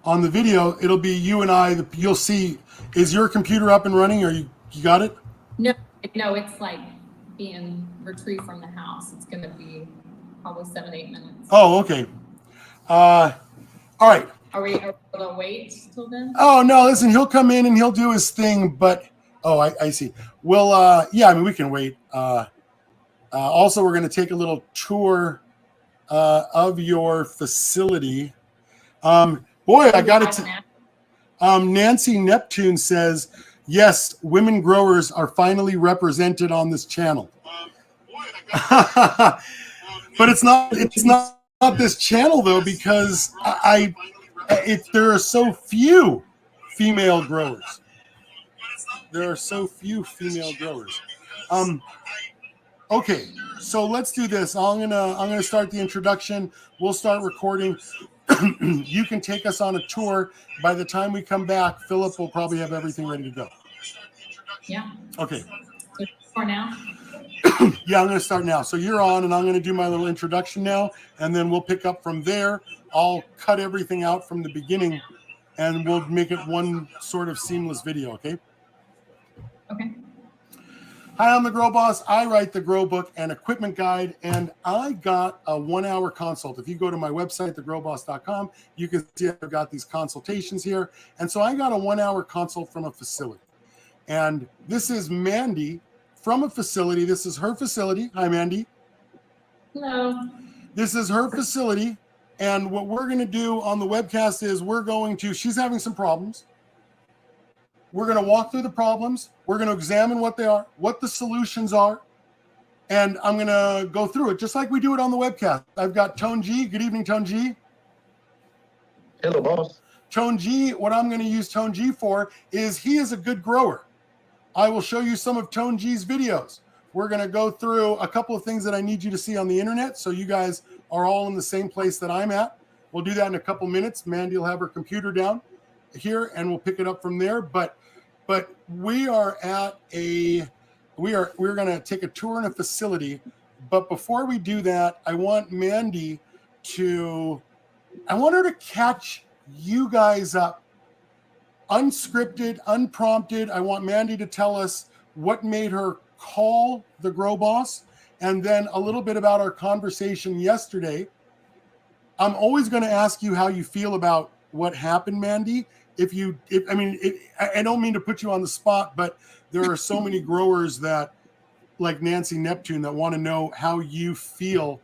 on the video, it'll be you and I. You'll see. Is your computer up and running, or you got it? No, it's like being retrieved from the house. It's going to be probably 7-8 minutes. Oh, okay. All right. Are we able to wait till then? Oh no, listen. He'll come in and he'll do his thing, but I see. Well, yeah. I mean, we can wait. Also, we're going to take a little tour of your facility. Boy, I got it. Nancy Neptune says, yes, women growers are finally represented on this channel. But it's not this channel though, because there are so few female growers. There are so few female growers. Okay, so let's do this. I'm gonna start the introduction. We'll start recording. You can take us on a tour. By the time we come back, Philip will probably have everything ready to go. Yeah. Okay. So for now? Yeah, I'm going to start now. So you're on, and I'm going to do my little introduction now, and then we'll pick up from there. I'll cut everything out from the beginning, and we'll make it one sort of seamless video, okay? Okay. Hi, I'm the Grow Boss. I write the Grow Book and Equipment Guide, and I got a 1-hour consult. If you go to my website, thegrowboss.com, you can see I've got these consultations here. And so I got a 1-hour consult from a facility. And this is Mandy from a facility. This is her facility. Hi, Mandy. Hello. This is her facility. And what we're going to do on the webcast is she's having some problems. We're going to walk through the problems. We're going to examine what they are, what the solutions are. And I'm going to go through it just like we do it on the webcast. I've got Tone G. Good evening, Tone G. Hello, boss. Tone G, what I'm going to use Tone G for is he is a good grower. I will show you some of Tone G's videos. We're going to go through a couple of things that I need you to see on the internet so you guys are all in the same place that I'm at. We'll do that in a couple minutes. Mandy will have her computer down here and we'll pick it up from there. But we are at we're going to take a tour in a facility. But before we do that, I want her to catch you guys up, unscripted, unprompted. I want Mandy to tell us what made her call the Grow Boss, and then a little bit about our conversation yesterday. I'm always going to ask you how you feel about what happened, Mandy. I don't mean to put you on the spot, but there are so many growers that, like Nancy Neptune, that want to know how you feel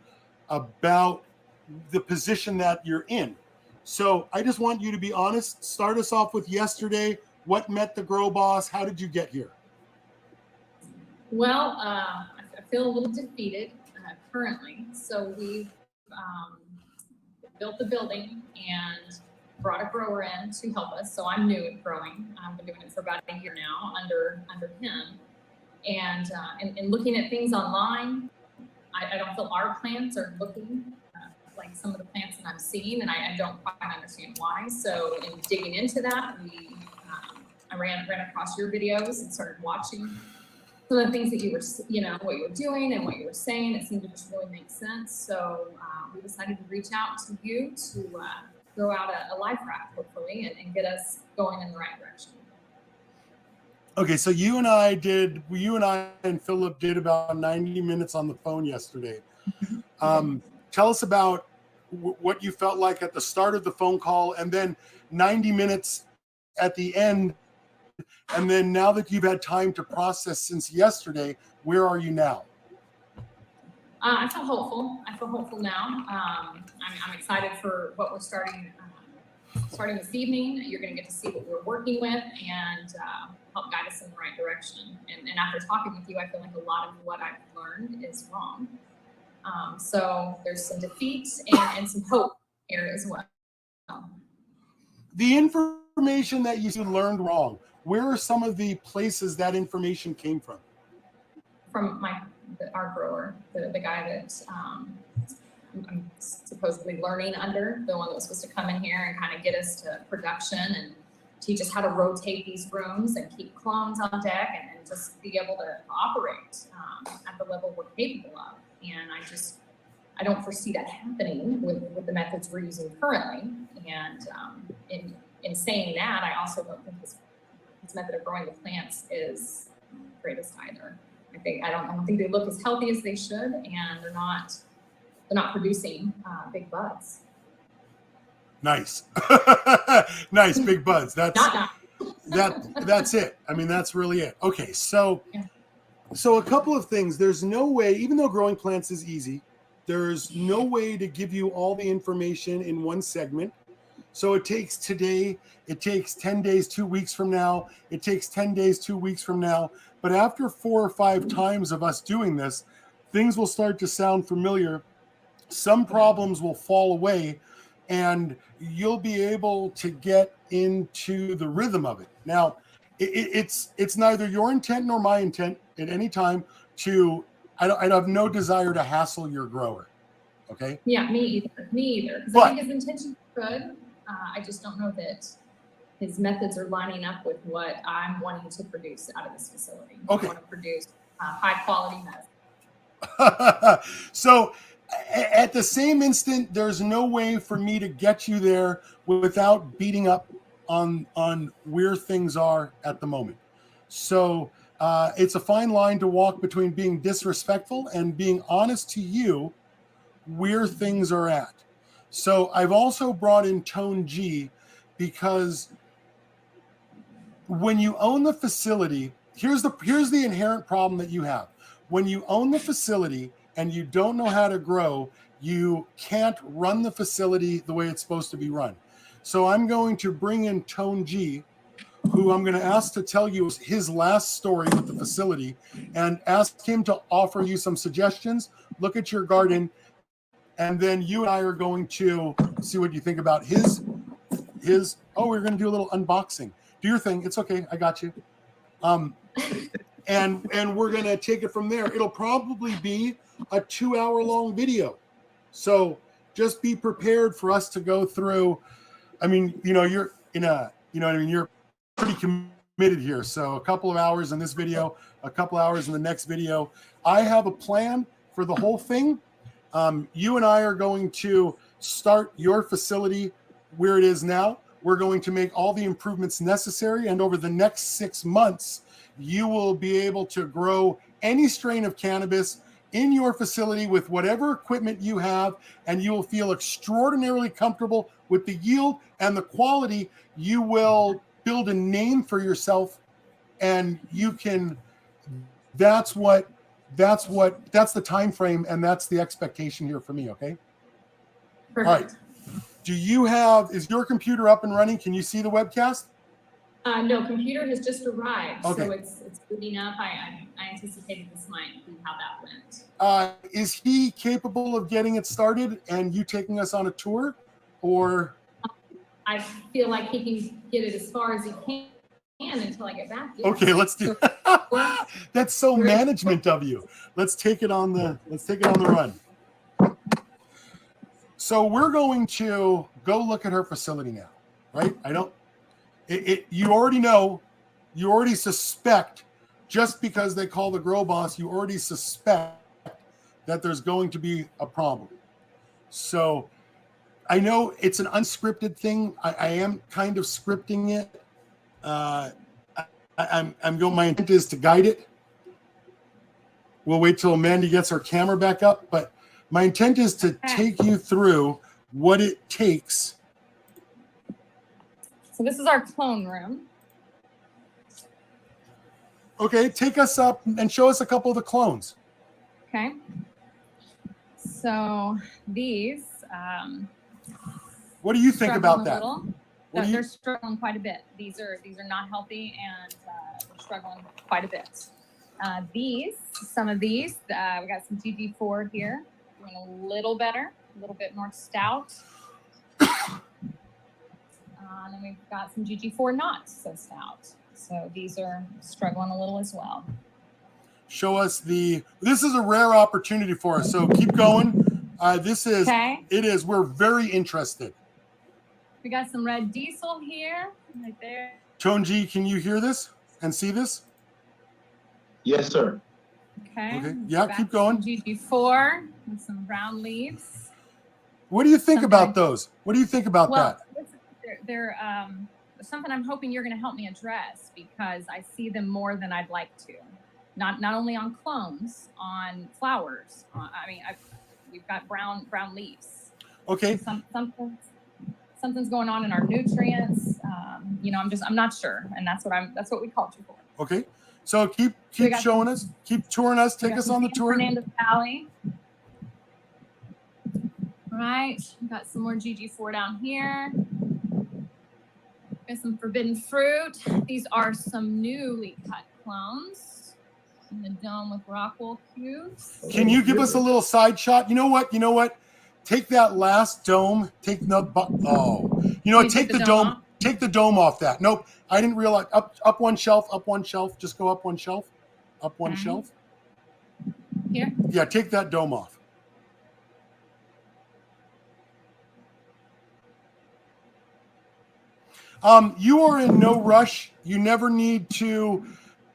about the position that you're in. So I just want you to be honest. Start us off with yesterday. What met the Grow Boss? How did you get here? Well, I feel a little defeated currently. So we've built the building and brought a grower in to help us. So I'm new at growing. I've been doing it for about a year now under him. And looking at things online, I don't feel our plants are looking like some of the plants that I'm seeing, and I don't quite understand why. So in digging into that, I ran across your videos and started watching some of the things that you were, what you were doing and what you were saying. It seemed to just really make sense. So we decided to reach out to you to throw out a life raft, hopefully, and get us going in the right direction. Okay, so you and I and Philip did about 90 minutes on the phone yesterday. Tell us about what you felt like at the start of the phone call, and then 90 minutes at the end. And then now that you've had time to process since yesterday, where are you now? I feel hopeful. Now. I'm excited for what we're starting this evening. You're going to get to see what we're working with and help guide us in the right direction. And after talking with you, I feel like a lot of what I've learned is wrong. So there's some defeat and some hope here as well. The information that you learned wrong, where are some of the places that information came from? From our grower, the guy that I'm supposedly learning under, the one that was supposed to come in here and kind of get us to production and teach us how to rotate these rooms and keep clones on deck and just be able to operate at the level we're capable of. And I don't foresee that happening with the methods we're using currently. And in saying that, I also don't think his method of growing the plants is greatest either. I don't think they look as healthy as they should, and they're not producing big buds. Nice. Nice big buds. That's it. I mean, that's really it. Okay, so a couple of things. There's no way, even though growing plants is easy, there's no way to give you all the information in one segment. So it takes today, it takes 10 days, 2 weeks from now, it takes 10 days, 2 weeks from now. But after 4 or 5 times of us doing this, things will start to sound familiar. Some problems will fall away, and you'll be able to get into the rhythm of it. Now, it's neither your intent nor my intent at any time to, I have no desire to hassle your grower. Okay? Yeah, me either. Because I think his intentions are good. I just don't know that his methods are lining up with what I'm wanting to produce out of this facility. Okay. I want to produce high quality medicine. So at the same instant, there's no way for me to get you there without beating up on where things are at the moment. So it's a fine line to walk between being disrespectful and being honest to you where things are at. So I've also brought in Tone G because when you own the facility, here's the inherent problem that you have. When you own the facility and you don't know how to grow, you can't run the facility the way it's supposed to be run. So I'm going to bring in Tone G, who I'm going to ask to tell you his last story with the facility and ask him to offer you some suggestions. Look at your garden. And then you and I are going to see what you think about his. We're going to do a little unboxing. Do your thing. It's okay. I got you. And we're going to take it from there. It'll probably be a 2-hour-long video. So just be prepared for us to go through. I mean, you're you're pretty committed here. So a couple of hours in this video, a couple hours in the next video. I have a plan for the whole thing. You and I are going to start your facility where it is now. We're going to make all the improvements necessary. And over the next 6 months, you will be able to grow any strain of cannabis in your facility with whatever equipment you have. And you will feel extraordinarily comfortable with the yield and the quality. You will build a name for yourself, and you can, that's the time frame, and that's the expectation here for me. Okay. Perfect. All right. Is your computer up and running? Can you see the webcast? No, computer has just arrived. Okay. So it's booting up. I anticipated this might be how that went. Is he capable of getting it started and you taking us on a tour, or? I feel like he can get it as far as he can until I get back. Yeah. Okay, let's do. That's so management of you. Let's take it on the run. So we're going to go look at her facility now, right? You already suspect, just because they call the Grow Boss, you already suspect that there's going to be a problem. So I know it's an unscripted thing. I am kind of scripting it. My intent is to guide it. We'll wait till Mandy gets her camera back up, but my intent is to take you through what it takes. So this is our clone room. Okay, take us up and show us a couple of the clones. Okay. So these. What do you think about that? They're struggling quite a bit. These are not healthy, and they're struggling quite a bit. Some of these, we got some GG4 here, doing a little better, a little bit more stout. And then we've got some GG4 not so stout. So these are struggling a little as well. Show us this is a rare opportunity for us. So keep going. We're very interested. We got some red diesel here, right there. Tone G, can you hear this and see this? Yes, sir. Okay. Yeah, keep going. GG4 with some brown leaves. What do you think about those? What do you think about that? they're something I'm hoping you're going to help me address, because I see them more than I'd like to. Not only on clones, on flowers. We've got brown leaves. Okay. Something's going on in our nutrients. I'm not sure, and that's what we called you for. Okay. So keep showing us, keep touring us, take us on the tour. Fernandez Valley. All right, we got some more GG4 down here. Got some forbidden fruit. These are some newly cut clones in the dome with Rockwool cubes. Can you give us a little side shot? You know what? Take that last dome. Take the dome. Take the dome off that. Nope. I didn't realize. Up one shelf. Just go up one shelf. Up one shelf. Here? Yeah, take that dome off. You are in no rush. You never need to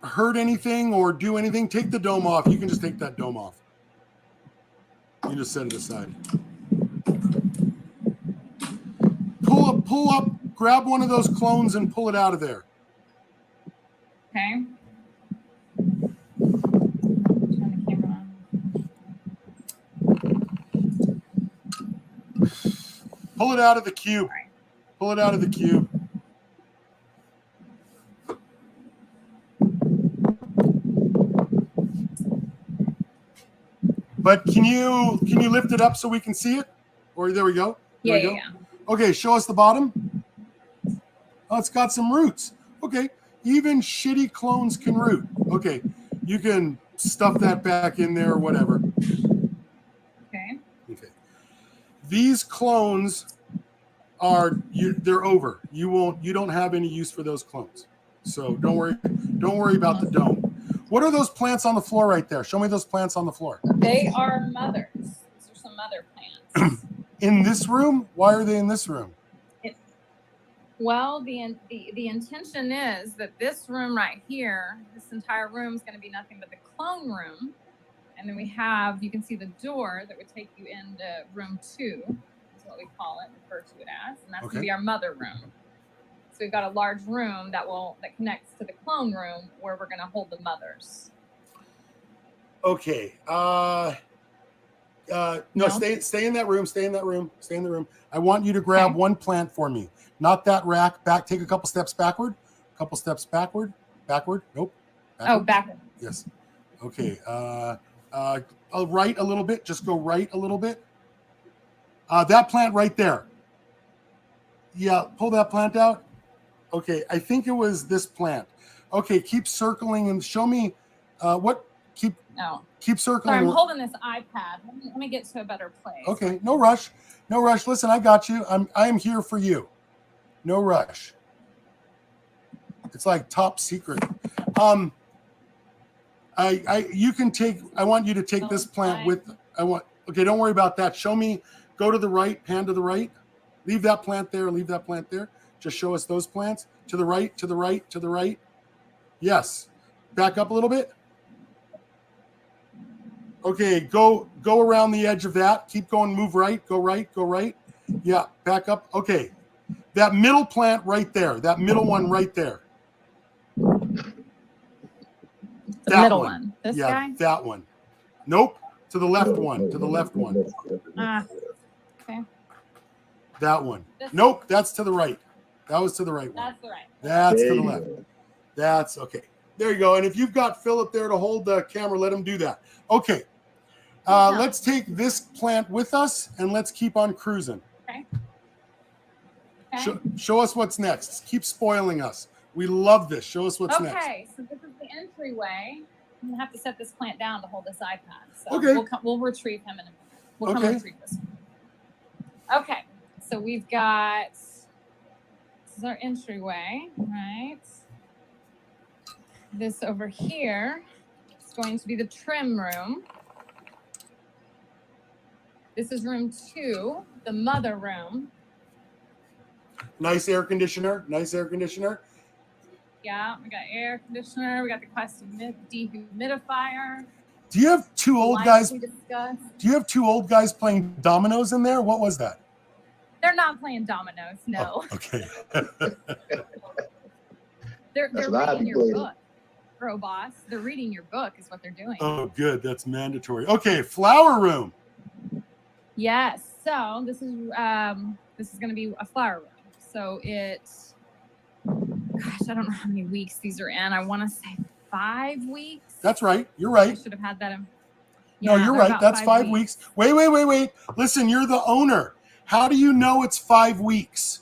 hurt anything or do anything. Take the dome off. You can just take that dome off. You just set it aside. Pull up, grab one of those clones and pull it out of there. Okay. Turn the camera on. Pull it out of the cube. Pull it out of the cube. But can you lift it up so we can see it? Or there we go. There we go. Yeah. Okay, show us the bottom. Oh, it's got some roots. Okay, even shitty clones can root. Okay, you can stuff that back in there or whatever. Okay. Okay. These clones they're over. You don't have any use for those clones. So don't worry about the dome. What are those plants on the floor right there? Show me those plants on the floor. They are mothers. These are some mother plants. In this room? Why are they in this room? Well, the intention is that this room right here, this entire room is going to be nothing but the clone room. And then you can see the door that would take you into room 2, is what we call it, refer to it as. And that's going to be our mother room. So we've got a large room that connects to the clone room where we're going to hold the mothers. Okay. No, stay in that room. Stay in that room. I want you to grab one plant for me. Not that rack. Take a couple steps backward. Backward. Nope. Backward. Backward. Yes. Okay. Right a little bit. Just go right a little bit. That plant right there. Yeah, pull that plant out. Okay, I think it was this plant. Okay, keep circling and show me Keep circling. Sorry, I'm holding this iPad. Let me get to a better place. Okay, no rush. Listen, I got you. I am here for you. No rush. It's like top secret. I want you to take this plant with. Okay, don't worry about that. Show me. Go to the right. Pan to the right. Leave that plant there. Just show us those plants. To the right. Yes. Back up a little bit. Okay, go around the edge of that. Keep going, move right, go right. Yeah, back up. Okay. That middle plant right there. That middle one right there. The middle one. This guy? Yeah, that one. Nope. To the left one. Okay. That one. Nope, that's to the right. That was to the right one. That's the right. That's to the left. That's okay. There you go. And if you've got Philip there to hold the camera, let him do that. Okay. Let's take this plant with us and let's keep on cruising. Okay. Show us what's next. Keep spoiling us. We love this. Show us what's next. Okay, so this is the entryway. I'm gonna have to set this plant down to hold this iPad. So okay. We'll retrieve him in a minute. We'll come retrieve this. Okay, so we've got, this is our entryway, right? This over here is going to be the trim room. This is room 2, the mother room. Nice air conditioner. Yeah, we got air conditioner. We got the Quest dehumidifier. Do you have two old guys? We discussed. Do you have two old guys playing dominoes in there? What was that? They're not playing dominoes. No, Oh, okay. they're That's what I reading your played. book, Grow Boss. They're reading your book is what they're doing. Oh, good. That's mandatory. Okay, flower room. Yes. So this is going to be a flower room. So it's, gosh, I don't know how many weeks these are in. I want to say 5 weeks. That's right. You're I right. should have had that in. No, Yeah, you're they're right. about That's 5 weeks. Wait. Listen, you're the owner. How do you know it's 5 weeks?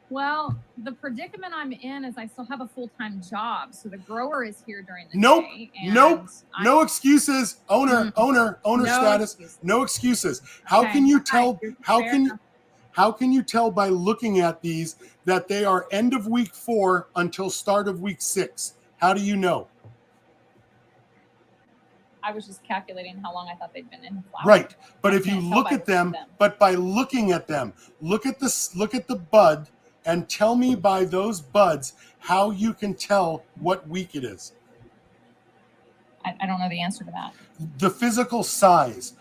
Well, the predicament I'm in is I still have a full-time job. So the grower is here during the Nope. day. Nope. No excuses. Owner No status. excuses. No excuses. How Okay. can you All right. tell? Fair enough. How can you tell by looking at these that they are end of week 4 until start of week 6? How do you know? I was just calculating how long I thought they'd been in flower. Right. But I if you can't tell look by at them, looking at them. but by looking at them, look at the bud and tell me by those buds how you can tell what week it is. I don't know the answer to that. The physical size.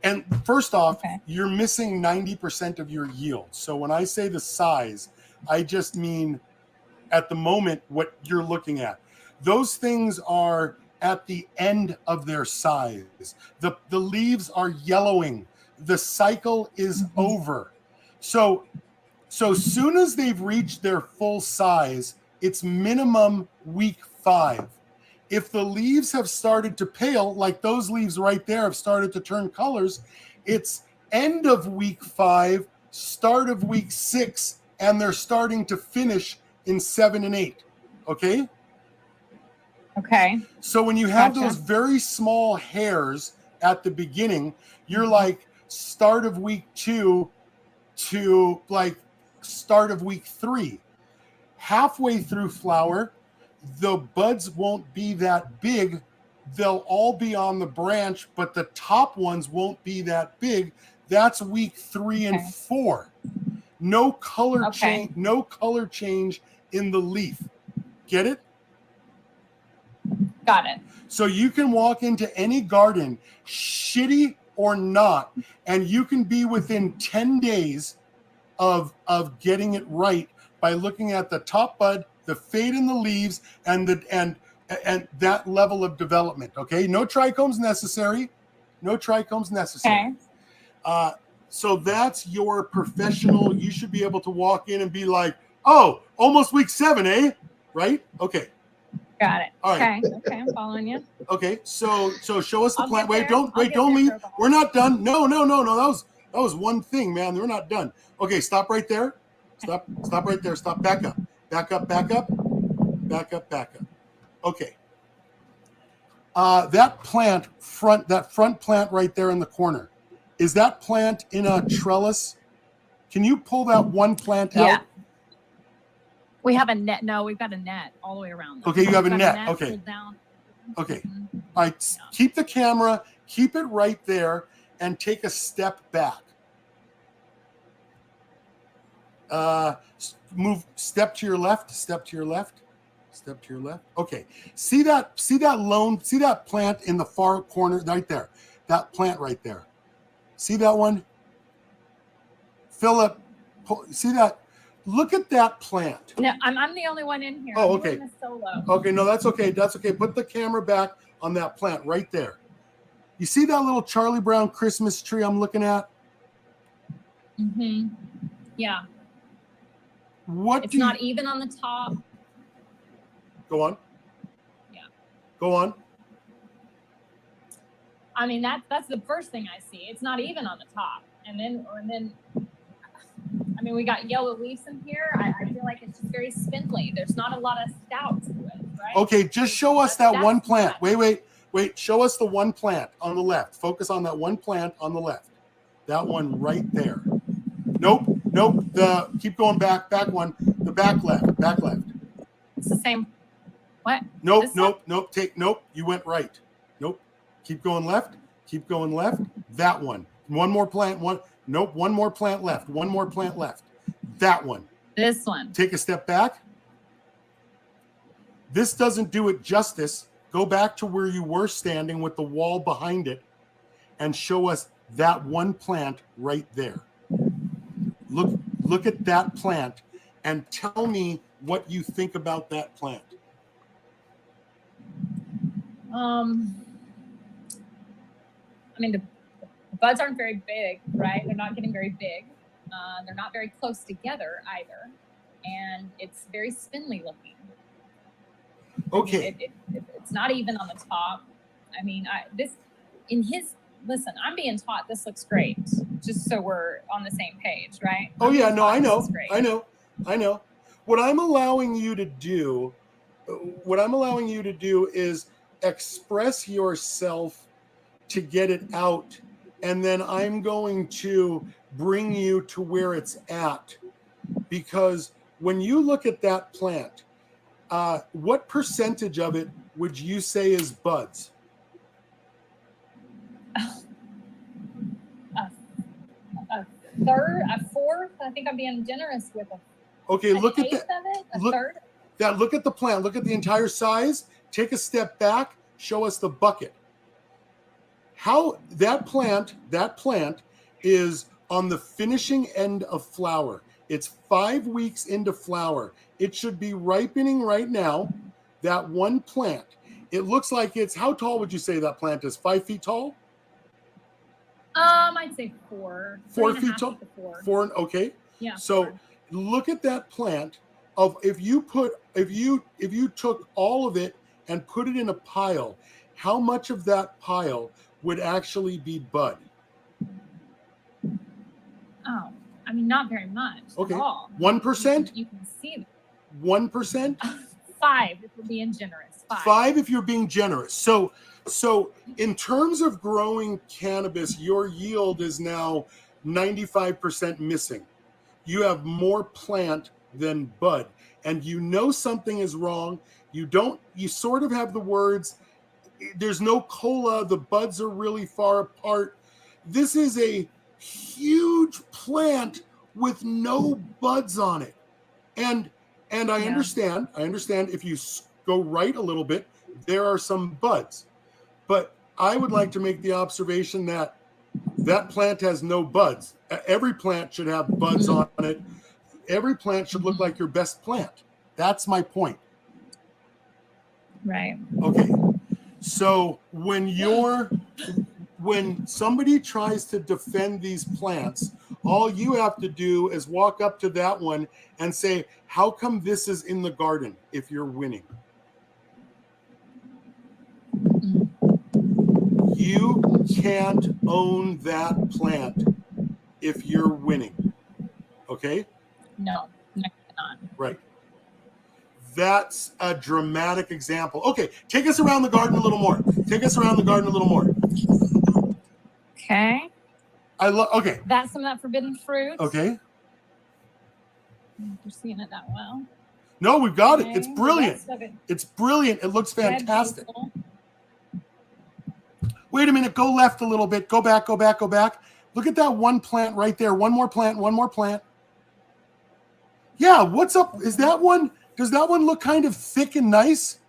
And first off, Okay. you're missing 90% of your yield. So when I say the size, I just mean at the moment what you're looking at. Those things are at the end of their size. The leaves are yellowing. The cycle is over. So soon as they've reached their full size, it's minimum week 5. If the leaves have started to pale, like those leaves right there have started to turn colors, it's end of week 5, start of week 6, and they're starting to finish in 7 and 8. Okay? Okay. So when you have Gotcha. those very small hairs at the beginning, you're like start of week 2 to like start of week 3. Halfway through flower, the buds won't be that big. They'll all be on the branch, but the top ones won't be that big. That's week 3 and Okay. 4. No color Okay. change. No color change in the leaf. Get it? Got it. So you can walk into any garden, shitty or not, and you can be within 10 days of getting it right by looking at the top bud, the fade in the leaves, and that level of development. Okay, no trichomes necessary. No trichomes necessary. Okay. So that's your professional. You should be able to walk in and be like, "Oh, almost week 7, eh?" Right? Okay. Got it. All right. Okay, I'm following you. Okay. So show us the I'll plant. get Wait, there. don't I'll get leave. there, Grow Boss. We're not done. No. That was one thing, man. We're not done. Okay, stop right there. Stop right there. Stop. Back up. Okay. That front plant right there in the corner, is that plant in a trellis? Can you pull that one plant Yeah. out? We have a net. No, we've got a net all the way around. Okay, you have a We've net. got Okay. pulled down. Okay. Mhm. All right. Keep the camera, keep it right there, and take a step back. Move. Step to your left. Okay. See that plant in the far corner right there. That plant right there. See that one? Philip, see that? Look at that plant. No, I'm the only one in here. Oh, I'm okay. doing this solo. Okay, no, that's okay. Put the camera back on that plant right there. You see that little Charlie Brown Christmas tree I'm looking at? Mm-hmm. Yeah. What It's do you, not even on the top. go on? Yeah. Go on. I mean, that's the first thing I see. It's not even on the top. And then, I mean, we got yellow leaves in here. I feel like it's just very spindly. There's not a lot of stout to it, right? Okay, just show us that That's one plant. not- Wait. Show us the one plant on the left. Focus on that one plant on the left. That one right there. Nope. Keep going back one. The back left. It's the same. What? Nope. This one? Nope. You went right. Nope. Keep going left. That one. One more plant. One more plant left. That one. This one. Take a step back. This doesn't do it justice. Go back to where you were standing with the wall behind it and show us that one plant right there. Look at that plant and tell me what you think about that plant. I mean, the buds aren't very big, right? They're not getting very big. They're not very close together either. And it's very spindly looking. Okay. I mean, it's not even on the top. I mean, listen, I'm being taught this looks great, just so we're on the same page, right? Oh yeah, no, I know. What I'm allowing you to do is express yourself to get it out, and then I'm going to bring you to where it's at. Because when you look at that plant, what percentage of it would you say is buds? A third, a fourth. I think I'm being generous with a. Okay, look at that. Third. Look at the plant. Look at the entire size. Take a step back. Show us the bucket. How that plant is on the finishing end of flower. It's 5 weeks into flower. It should be ripening right now. That one plant. It looks like it's, how tall would you say that plant is? 5 feet tall? I'd say 4. 4 feet tall? 4, okay. Yeah. So 4. Look at that plant of if you took all of it and put it in a pile, how much of that pile would actually be bud? Oh, I mean, not very much Okay. at all. 1%? You can see 1%? 5 if we're being generous. 5 if you're being generous. So in terms of growing cannabis, your yield is now 95% missing. You have more plant than bud, and you know something is wrong. You sort of have the words, there's no cola, the buds are really far apart. This is a huge plant with no buds on it. And I understand if you go right a little bit, there are some buds. But I would like to make the observation that plant has no buds. Every plant should have buds on it. Every plant should look like your best plant. That's my point. Right. Okay. So when somebody tries to defend these plants, all you have to do is walk up to that one and say, how come this is in the garden if you're winning? You can't own that plant if you're winning. Okay? No, not. Right. That's a dramatic example. Okay, take us around the garden a little more. Okay. Okay. That's some of that forbidden fruit. Okay. You're seeing it that well. No, we've got Okay. it. It's brilliant. It's brilliant. It looks fantastic. Wait a minute. Go left a little bit. Go back. Look at that one plant right there. One more plant. Yeah, what's up? Does that one look kind of thick and nice?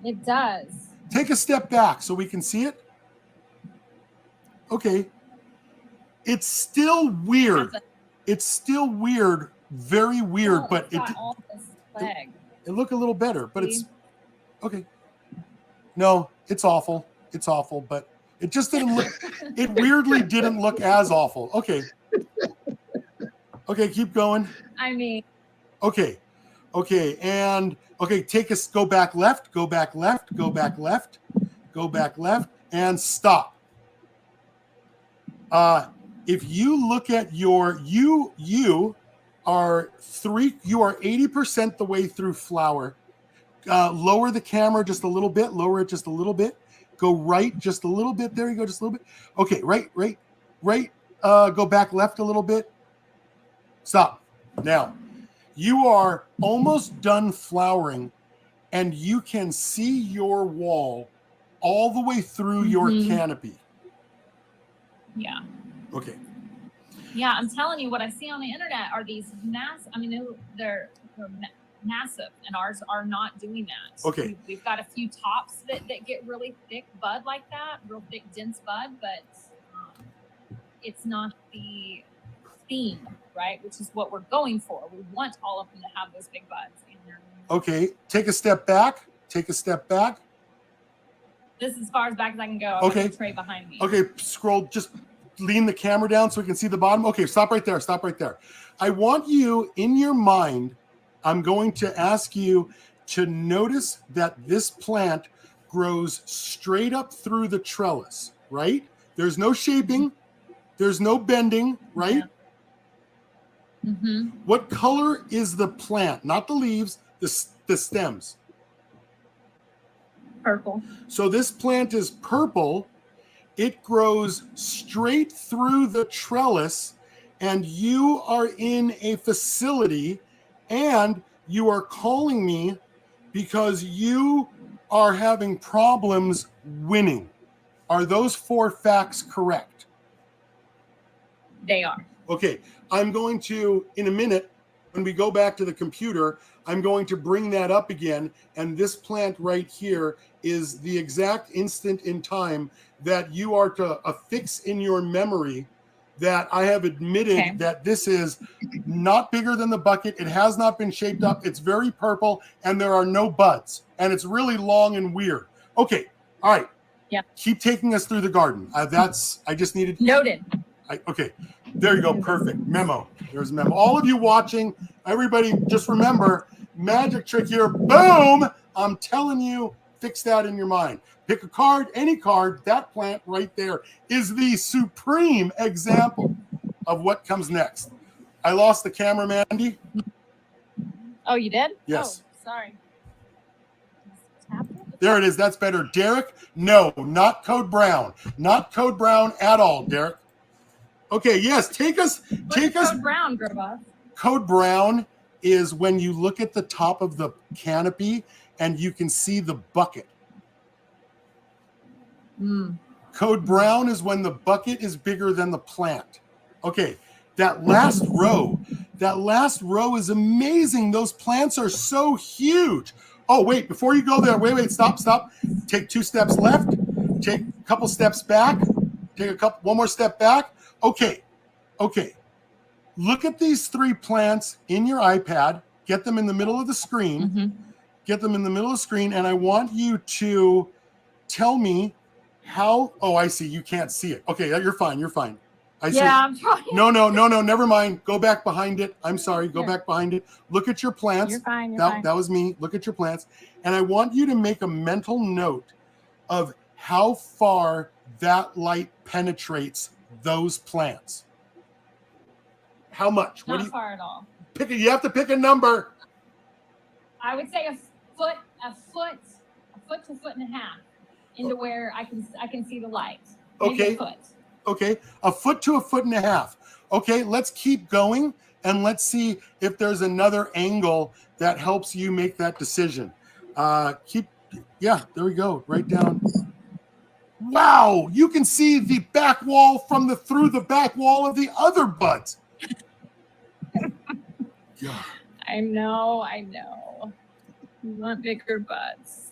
It does. Take a step back so we can see it. Okay. It's still weird. Very weird, but it all this flag. It looked a little better, but it's okay. No, it's awful, but it just didn't look, it weirdly didn't look as awful. Okay, keep going. I mean. Okay, and go back left, and stop. If you look at you are 80% the way through flower. Lower the camera just a little bit. Lower it just a little bit. Go right just a little bit. There you go, just a little bit. Okay, right. Go back left a little bit. Stop. Now, you are almost done flowering, and you can see your wall all the way through your canopy. Yeah. Okay. Yeah, I'm telling you, what I see on the internet are these they're massive, and ours are not doing that. Okay. We've got a few tops that get really thick bud like that, real thick, dense bud, but it's not the theme, right? Which is what we're going for. We want all of them to have those big buds in there. Okay, take a step back. Take a step back. This is as far as back as I can go. I've Okay. got the tray behind me. Okay, scroll, just lean the camera down so we can see the bottom. Okay, stop right there. Stop right there. I want you in your mind, I'm going to ask you to notice that this plant grows straight up through the trellis, right? There's no shaping, there's no bending, right? Yeah. Mm-hmm. What color is the plant? Not the leaves, the stems. Purple. So this plant is purple. It grows straight through the trellis, and you are in a facility, and you are calling me because you are having problems winning. Are those 4 facts correct? They are. Okay, I'm going to, in a minute, when we go back to the computer, I'm going to bring that up again. And this plant right here is the exact instant in time that you are to affix in your memory that I have admitted that this is not bigger than the bucket. It has not been shaped up. It's very purple and there are no buds. And it's really long and weird. Okay, all right. Yeah. Keep taking us through the garden. I just needed. Noted. Okay, there you go. Perfect. Memo. There's a memo. All of you watching, everybody, just remember, magic trick here. Boom! I'm telling you, fix that in your mind. Pick a card, any card. That plant right there is the supreme example of what comes next. I lost the camera, Mandy. Oh, you did? Yes. Oh, sorry. There it is. That's better. Derek, no, not Code Brown. Not Code Brown at all, Derek. Okay, yes, take us. Code Brown, Grobus? Code Brown is when you look at the top of the canopy and you can see the bucket. Code Brown is when the bucket is bigger than the plant. Okay, that last row is amazing. Those plants are so huge. Oh, wait, before you go there, wait, stop. Take 2 steps left, take a couple steps back, one more step back. Okay. Look at these 3 plants in your iPad, get them in the middle of the screen, and I want you to tell me how, I see, you can't see it. Okay, you're fine. I see. Yeah, I'm trying. No, never mind. Go back behind it. I'm sorry, go back behind it. Look at your plants. You're fine. That was me. Look at your plants. And I want you to make a mental note of how far that light penetrates those plants. How much? Not far at all. You have to pick a number. I would say a foot to a foot and a half into where I can see the light. Maybe Okay. a foot. Okay, a foot to a foot and a half. Okay, let's keep going and let's see if there's another angle that helps you make that decision. There we go, right down. Wow, you can see the back wall through the back wall of the other buds. God. I know. You want bigger buds.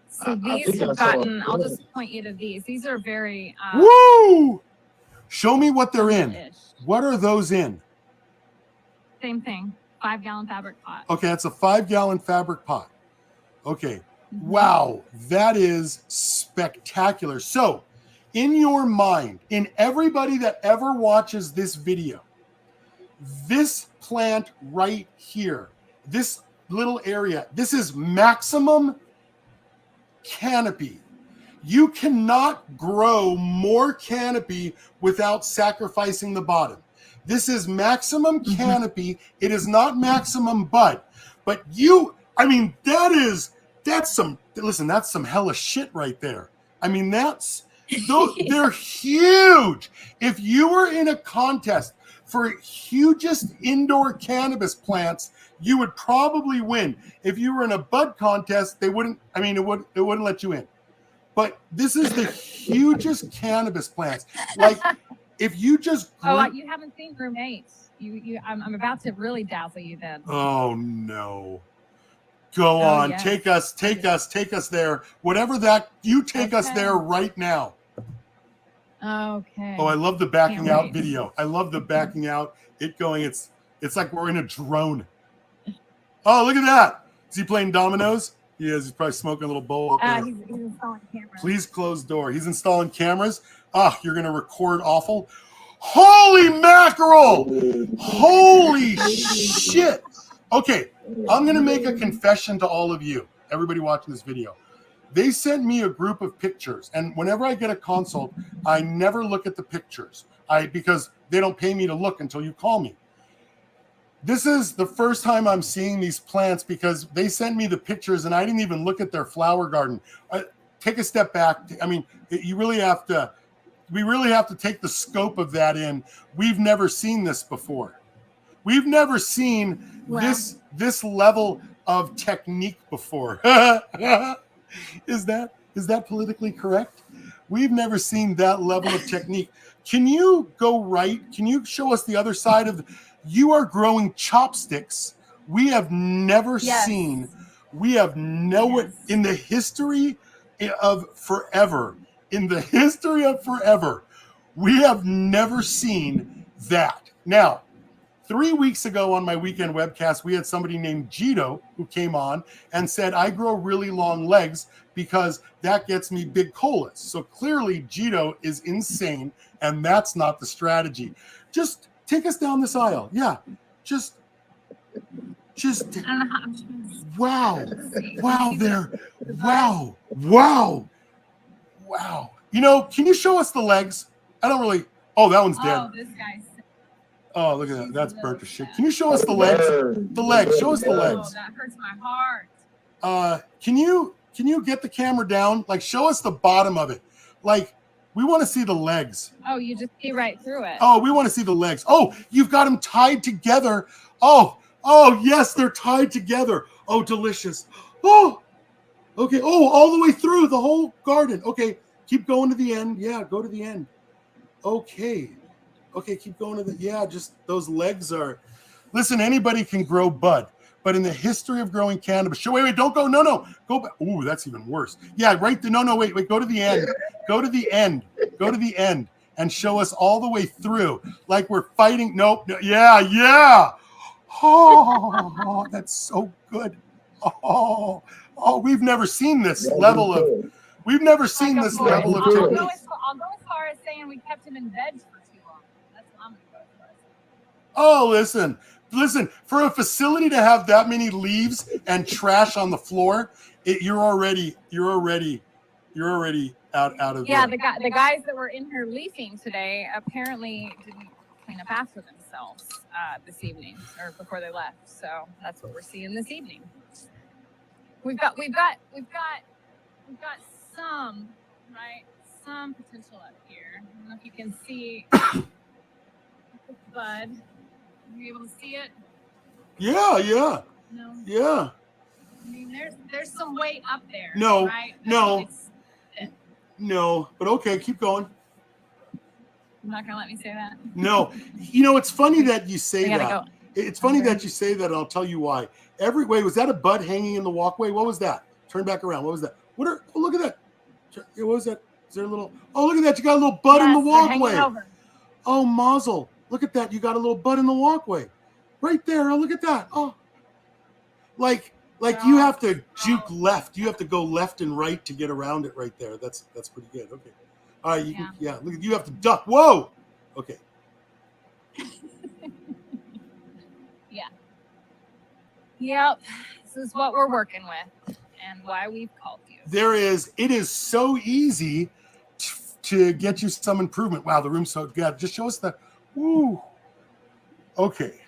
So these have gotten, I'll just point you to these. These are very Woo! Show me what they're in. ish. What are those in? Same thing. 5-gallon fabric pot. Okay, that's a 5-gallon fabric pot. Okay. Wow, that is spectacular. So, in your mind, in everybody that ever watches this video, this plant right here, this little area, this is maximum canopy. You cannot grow more canopy without sacrificing the bottom. This is maximum canopy. It is not maximum bud. But that's some hella shit right there. I mean, they're huge. If you were in a contest for hugest indoor cannabis plants, you would probably win. If you were in a bud contest, it wouldn't let you in. But this is the hugest cannabis plants. Like, if you just you haven't seen room 8. I'm about to really dazzle you then. Oh no. Go on. Yes. Take us there. Whatever that, you take us there right now. Okay. Oh, I love the backing Can't out wait. video. I love the backing out. It going. It's like we're in a drone. Oh, look at that. Is he playing dominoes? He is. He's probably smoking a little bowl up there. He's installing cameras. Please close door. He's installing cameras. Ah, you're going to record awful. Holy mackerel! Holy shit! Okay, I'm going to make a confession to all of you, everybody watching this video. They sent me a group of pictures, and whenever I get a consult, I never look at the pictures because they don't pay me to look until you call me. This is the first time I'm seeing these plants because they sent me the pictures and I didn't even look at their flower garden. Take a step back. I mean, we really have to take the scope of that in. We've never seen this before. We've never seen this level of technique before. Is that politically correct? We've never seen that level of technique. Can you go right? Can you show us the other side of you are growing chopsticks. We have never seen. We have in the history of forever. In the history of forever, we have never seen that. Now, 3 weeks ago on my weekend webcast, we had somebody named Gito who came on and said, I grow really long legs because that gets me big colas. So clearly Gito is insane, and that's not the strategy. Just take us down this aisle. Yeah, just wow there. Wow. You know, can you show us the legs? I don't really. Oh, that one's dead. Oh, this guy's. Oh, look at that. That's burnt to shit. Can you show us the legs? The legs. Show us the legs. Oh, that hurts my heart. Can you get the camera down? Like, show us the bottom of it. Like, we want to see the legs. Oh, you just see right through it. Oh, we want to see the legs. Oh, you've got them tied together. Oh, yes, they're tied together. Oh, delicious. Oh, okay. Oh, all the way through the whole garden. Okay, keep going to the end. Yeah, go to the end. Okay, keep going to the, just those legs are, listen, anybody can grow bud. But in the history of growing cannabis, wait, don't go. No, go back. Ooh, that's even worse. Yeah, right there. No, wait, go to the end. Go to the end and show us all the way through. Like we're fighting. Nope. No, yeah. Oh, that's so good. Oh, we've never seen this level of, level of technique. I'll go as far as saying we kept him in bed for too long. That's what I'm going to go as far as saying. Oh, listen, for a facility to have that many leaves and trash on the floor, you're already out of yeah, there. the guys that were in here leafing today apparently didn't clean up after themselves this evening or before they left. So that's what we're seeing this evening. We've got some potential up here. I don't know if you can see the bud. Are you able to see it? Yeah. No. Yeah. I mean, there's some weight up there. No, right? No, but okay, keep going. You're not gonna let me say that. No, it's funny that you say that. Go. It's funny that you say that, and I'll tell you why. Was that a bud hanging in the walkway? What was that? Turn back around. What was that? Look at that. What was that? Is there a little? Oh, look at that. You got a little bud in the walkway. Oh, mazel. Look at that. You got a little bud in the walkway. Right there. Oh, look at that. Oh. Like you have to juke left. You have to go left and right to get around it right there. That's pretty good. Okay. All right. Look, you have to duck. Whoa. Okay. Yep. This is what we're working with and why we've called you. It is so easy to get you some improvement. Wow, the room's so good. Just show us the, woo. Okay.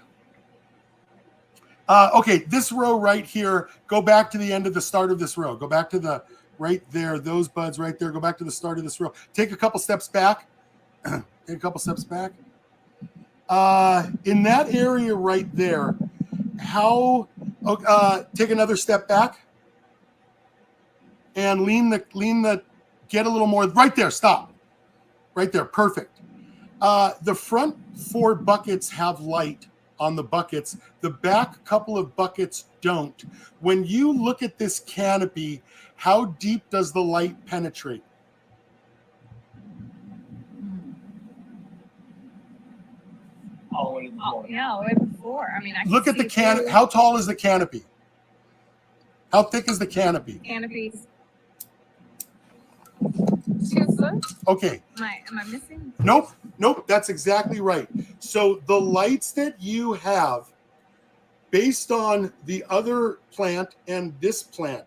Okay, this row right here, go back to the end of the start of this row. Go back to the, right there, those buds right there. Go back to the start of this row. Take a couple steps back. In that area right there, take another step back and get a little more right there. Stop right there. Perfect. The front 4 buckets have light on the buckets. The back couple of buckets don't. When you look at this canopy, how deep does the light penetrate? Oh, yeah, way before. I mean, I can Look at the see can. through How tall is the canopy? How thick is the canopy? canopies. 2 foot? Okay. Am I missing? Nope. That's exactly right. So the lights that you have, based on the other plant and this plant,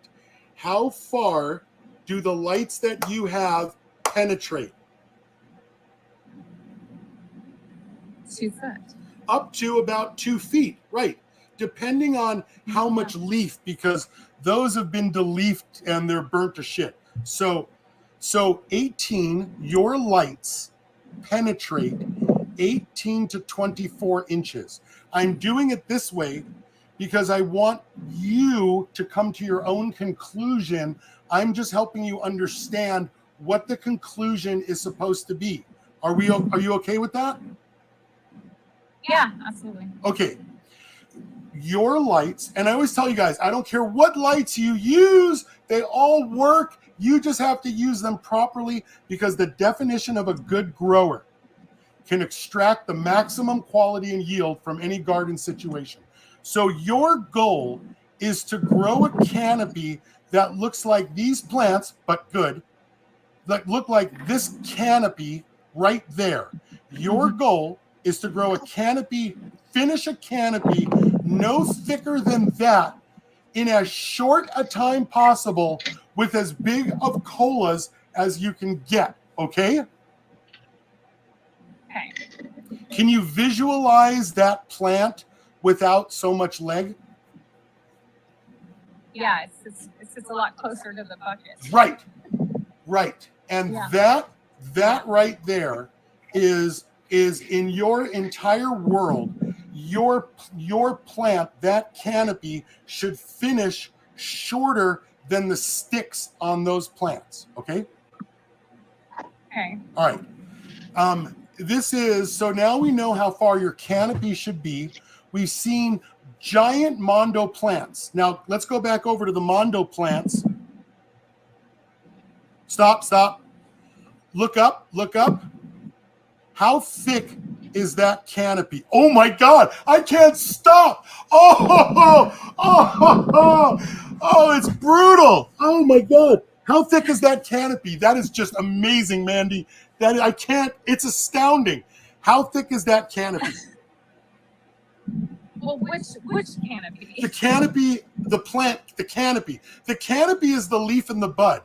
how far do the lights that you have penetrate? 2 foot. Up to about 2 feet, right? Depending on how much leaf, because those have been deleafed and they're burnt to shit. So 18, your lights penetrate 18 to 24 inches. I'm doing it this way because I want you to come to your own conclusion. I'm just helping you understand what the conclusion is supposed to be. Are you okay with that? Yeah, absolutely. Okay. Your lights, and I always tell you guys, I don't care what lights you use, they all work. You just have to use them properly, because the definition of a good grower can extract the maximum quality and yield from any garden situation. So your goal is to grow a canopy that looks like these plants, but good, that look like this canopy right there. Your goal is to grow a canopy, finish a canopy no thicker than that in as short a time possible with as big of colas as you can get, okay? Okay. Can you visualize that plant without so much leg? Yeah, it's just a lot closer to the bucket. Right. And Yeah. that right there is in your entire world, your plant, that canopy should finish shorter than the sticks on those plants, okay? Okay. All right. So now we know how far your canopy should be. We've seen giant Mondo plants. Now let's go back over to the Mondo plants. Stop. Look up. How thick is that canopy? Oh my God, I can't stop. Oh, it's brutal. Oh my God. How thick is that canopy? That is just amazing, Mandy. It's astounding. How thick is that canopy? Well, which canopy? The canopy, the plant, the canopy. The canopy is the leaf and the bud.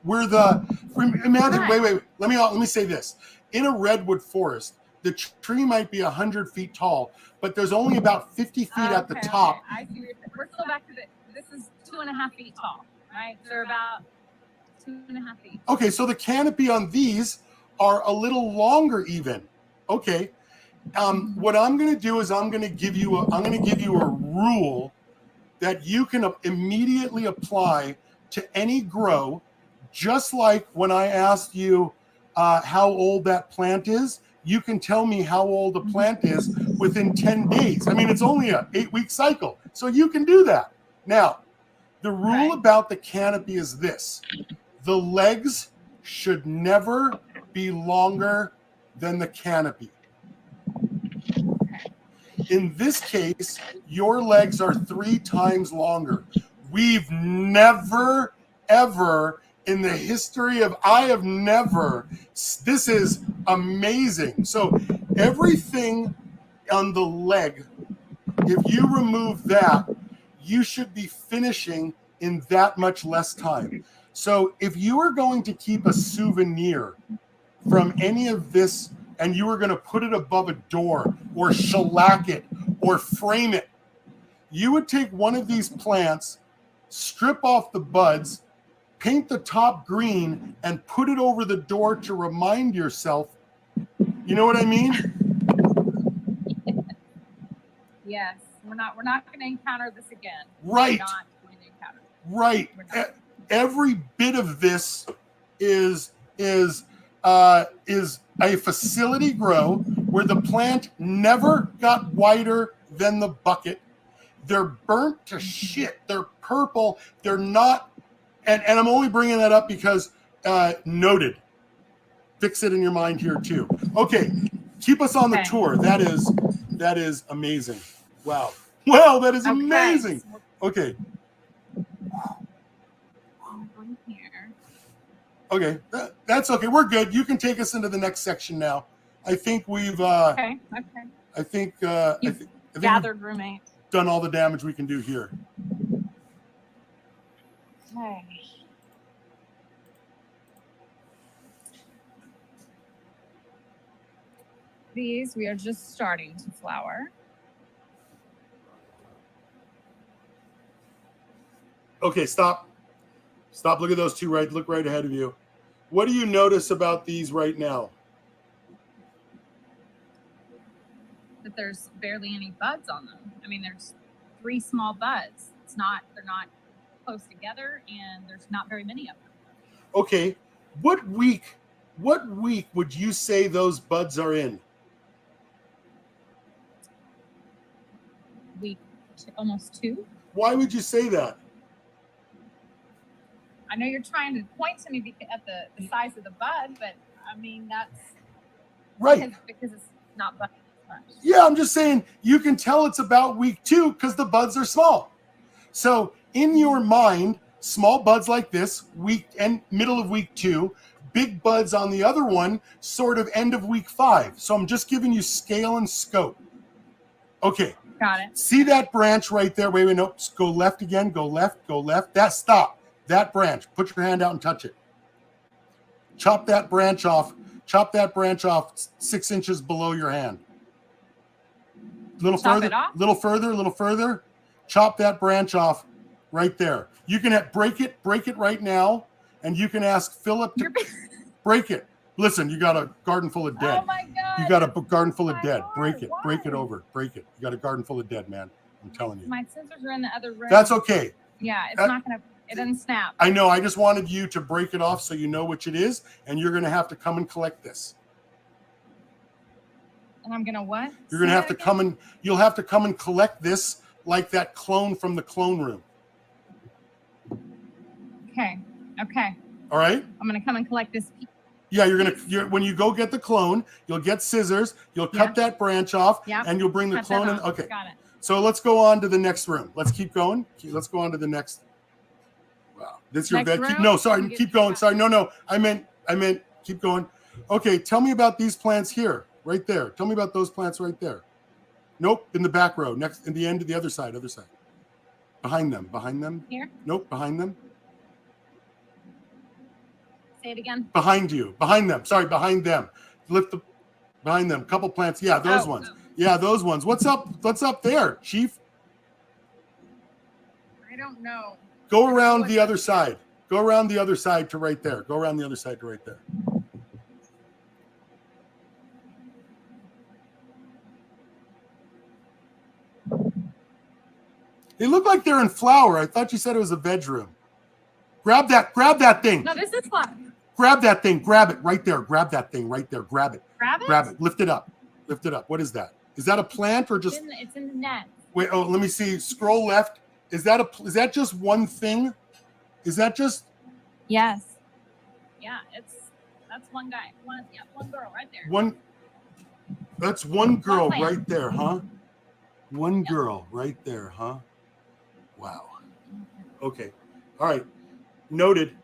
Imagine, Right. wait, let me say this. In a redwood forest, the tree might be 100 feet tall, but there's only about 50 feet at the top. Okay. I see. We're still back to this is 2.5 feet tall, right? They're about 2.5 feet. Okay, so the canopy on these are a little longer even. Okay. What I'm going to do is I'm going to give you a rule that you can immediately apply to any grow, just like when I asked you how old that plant is. You can tell me how old the plant is within 10 days. I mean, it's only an 8-week cycle, so you can do that. Now, the rule about the canopy is this: the legs should never be longer than the canopy. In this case, your legs are 3 times longer. We've never, ever in the history of this is amazing. So everything on the leg, if you remove that, you should be finishing in that much less time. So if you are going to keep a souvenir from any of this and you were going to put it above a door or shellac it or frame it, you would take one of these plants, strip off the buds, paint the top green, and put it over the door to remind yourself. You know what I mean? Yes. We're not going to encounter this again. Right. We're not going to encounter this. Right. We're not. Every bit of this is a facility grow where the plant never got wider than the bucket. They're burnt to shit. They're purple. They're not. And I'm only bringing that up because noted. Fix it in your mind here too. Okay. Keep us on the Okay. tour. That is amazing. Wow. Wow, that is Okay, amazing. so Okay. on here. Okay. That's okay. We're good. You can take us into the next section now. I think we've Okay. Okay. I think You've we've gathered roommates. done all the damage we can do here. Okay. These we are just starting to flower. Okay, stop. Stop. Look at those two right. Look right ahead of you. What do you notice about these right now? That there's barely any buds on them. I mean, there's 3 small buds. They're not close together, and there's not very many of them. Okay. What week would you say those buds are in? Almost 2. Why would you say that? I know you're trying to point to me at the size of the bud, but I mean that's Right. because it's not budding as much. Yeah, I'm just saying you can tell it's about week 2 because the buds are small. So in your mind, small buds like this, week and middle of week 2, big buds on the other one, sort of end of week 5. So I'm just giving you scale and scope. Okay. Got it. See that branch right there? Wait, no. Go left again. Go left. Go left. Stop. That branch. Put your hand out and touch it. Chop that branch off. Chop that branch off 6 inches below your hand. Little Chop further. it off? Little further. Little further. Chop that branch off right there. You can break it right now, and you can ask Philip to break it. Listen, you got a garden full of dead. Oh my God. You got a garden full of My dead. Lord, Break it. Break it why? over. Break it. You got a garden full of dead, man. I'm telling you. My scissors are in the other room. That's okay. Yeah, it's That- not gonna. It doesn't snap. I know. I just wanted you to break it off so you know which it is, and you're going to have to come and collect this. And I'm gonna what? You're going to Say have that to again? come and you'll have to come and collect this like that clone from the clone room. Okay. Okay. All right? I'm gonna come and collect this piece. Yeah, when you go get the clone, you'll get scissors, you'll cut that branch off, Yep. and you'll bring the Cut that clone in. off. Okay. Got it. So let's go on to the next room. Let's keep going. Let's go on to the next. Wow. This is your Next bed. room? No, sorry. You get- Keep going. Sorry. No. I meant keep going. Okay. Tell me about these plants here, right there. Tell me about those plants right there. Nope. In the back row, next, in the end of the other side. Behind them. Here. Nope. Behind them. Say it again. Behind you. Behind them. Sorry. Behind them. Behind them. Couple plants. Yeah, those Oh, ones. oh. Yeah, those ones. What's up? What's up there, Chief? I don't know. Go around the other side. Go around the other side to right there. Go around the other side to right there. They look like they're in flower. I thought you said it was a bedroom. Grab that thing. No, this is fun. Grab that thing. Grab it right there. Grab that thing right there. Grab it. Grab it. Grab it. Lift it up. Lift it up. What is that? Is that a plant or It's just in the net. wait? Oh, let me see. Scroll left. Is that just one thing? Is that just Yes. Yeah, that's one guy. One girl right there. one? That's one girl plant. right there, huh? One girl right there, huh? Wow. Okay. All right. Noted.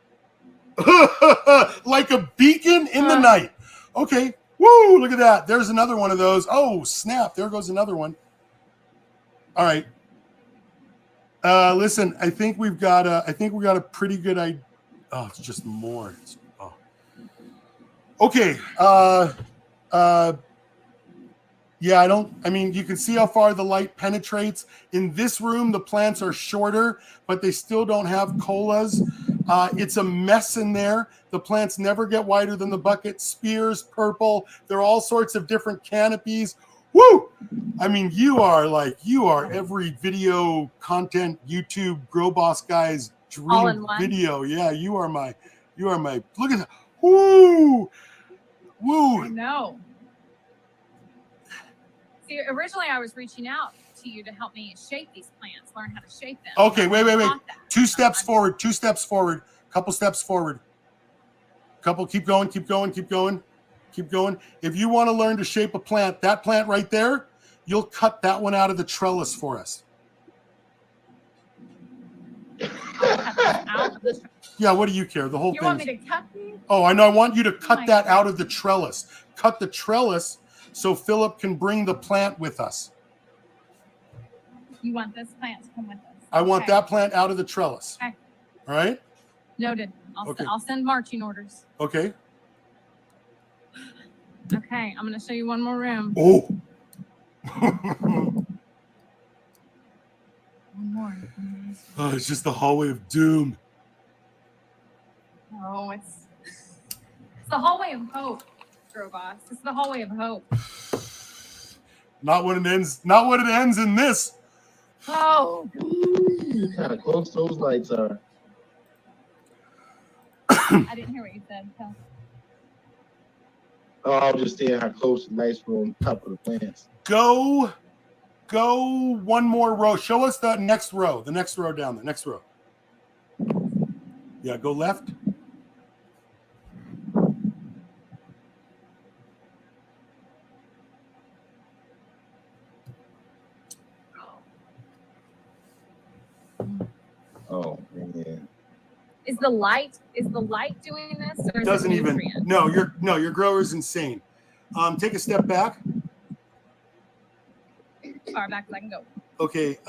Like a beacon in the night. Okay. Woo! Look at that. There's another one of those. Oh, snap. There goes another one. All right. Listen, I think we got a pretty good idea. Oh, it's just more. Okay. Yeah, you can see how far the light penetrates. In this room, the plants are shorter, but they still don't have colas. It's a mess in there. The plants never get wider than the bucket. Spears, purple. There are all sorts of different canopies. Woo! I mean, you are every video content YouTube Grow Boss guy's All in dream one. video. Yeah, you are my, look at that. Woo! Woo! I know. See, originally I was reaching out to you to help me shape these plants, learn how to shape them. Okay, wait. Taught that. 2 steps forward, 2 steps forward, couple steps forward. Keep going. Keep going. If you want to learn to shape a plant, that plant right there, you'll cut that one out of the trellis for us. I'll cut this out of the Yeah, what do you care? The whole You thing. want me to cut these? Oh, I know. I want you to cut my that God. out of the trellis. Cut the trellis so Philip can bring the plant with us. You want this plant to come with us? I want Okay. that plant out of the trellis. Okay. All right? Noted. Okay. I'll send marching orders. Okay. Okay, I'm gonna show you one more room. Oh. One more. Oh, it's just the hallway of doom. Oh, it's the hallway of hope, Grobos. It's the hallway of hope. Not when it ends. Not when it ends in this. Oh, How close those lights are. I didn't hear what you said. So. Oh, I was just saying how close the lights were on top of the plants. Go one more row. Show us the next row. The next row down there. Next row. Yeah, go left. Oh, man. Is the light doing this, or is Doesn't it even. nutrient? No, your grower's insane. Take a step back. Far back as I can go. Okay.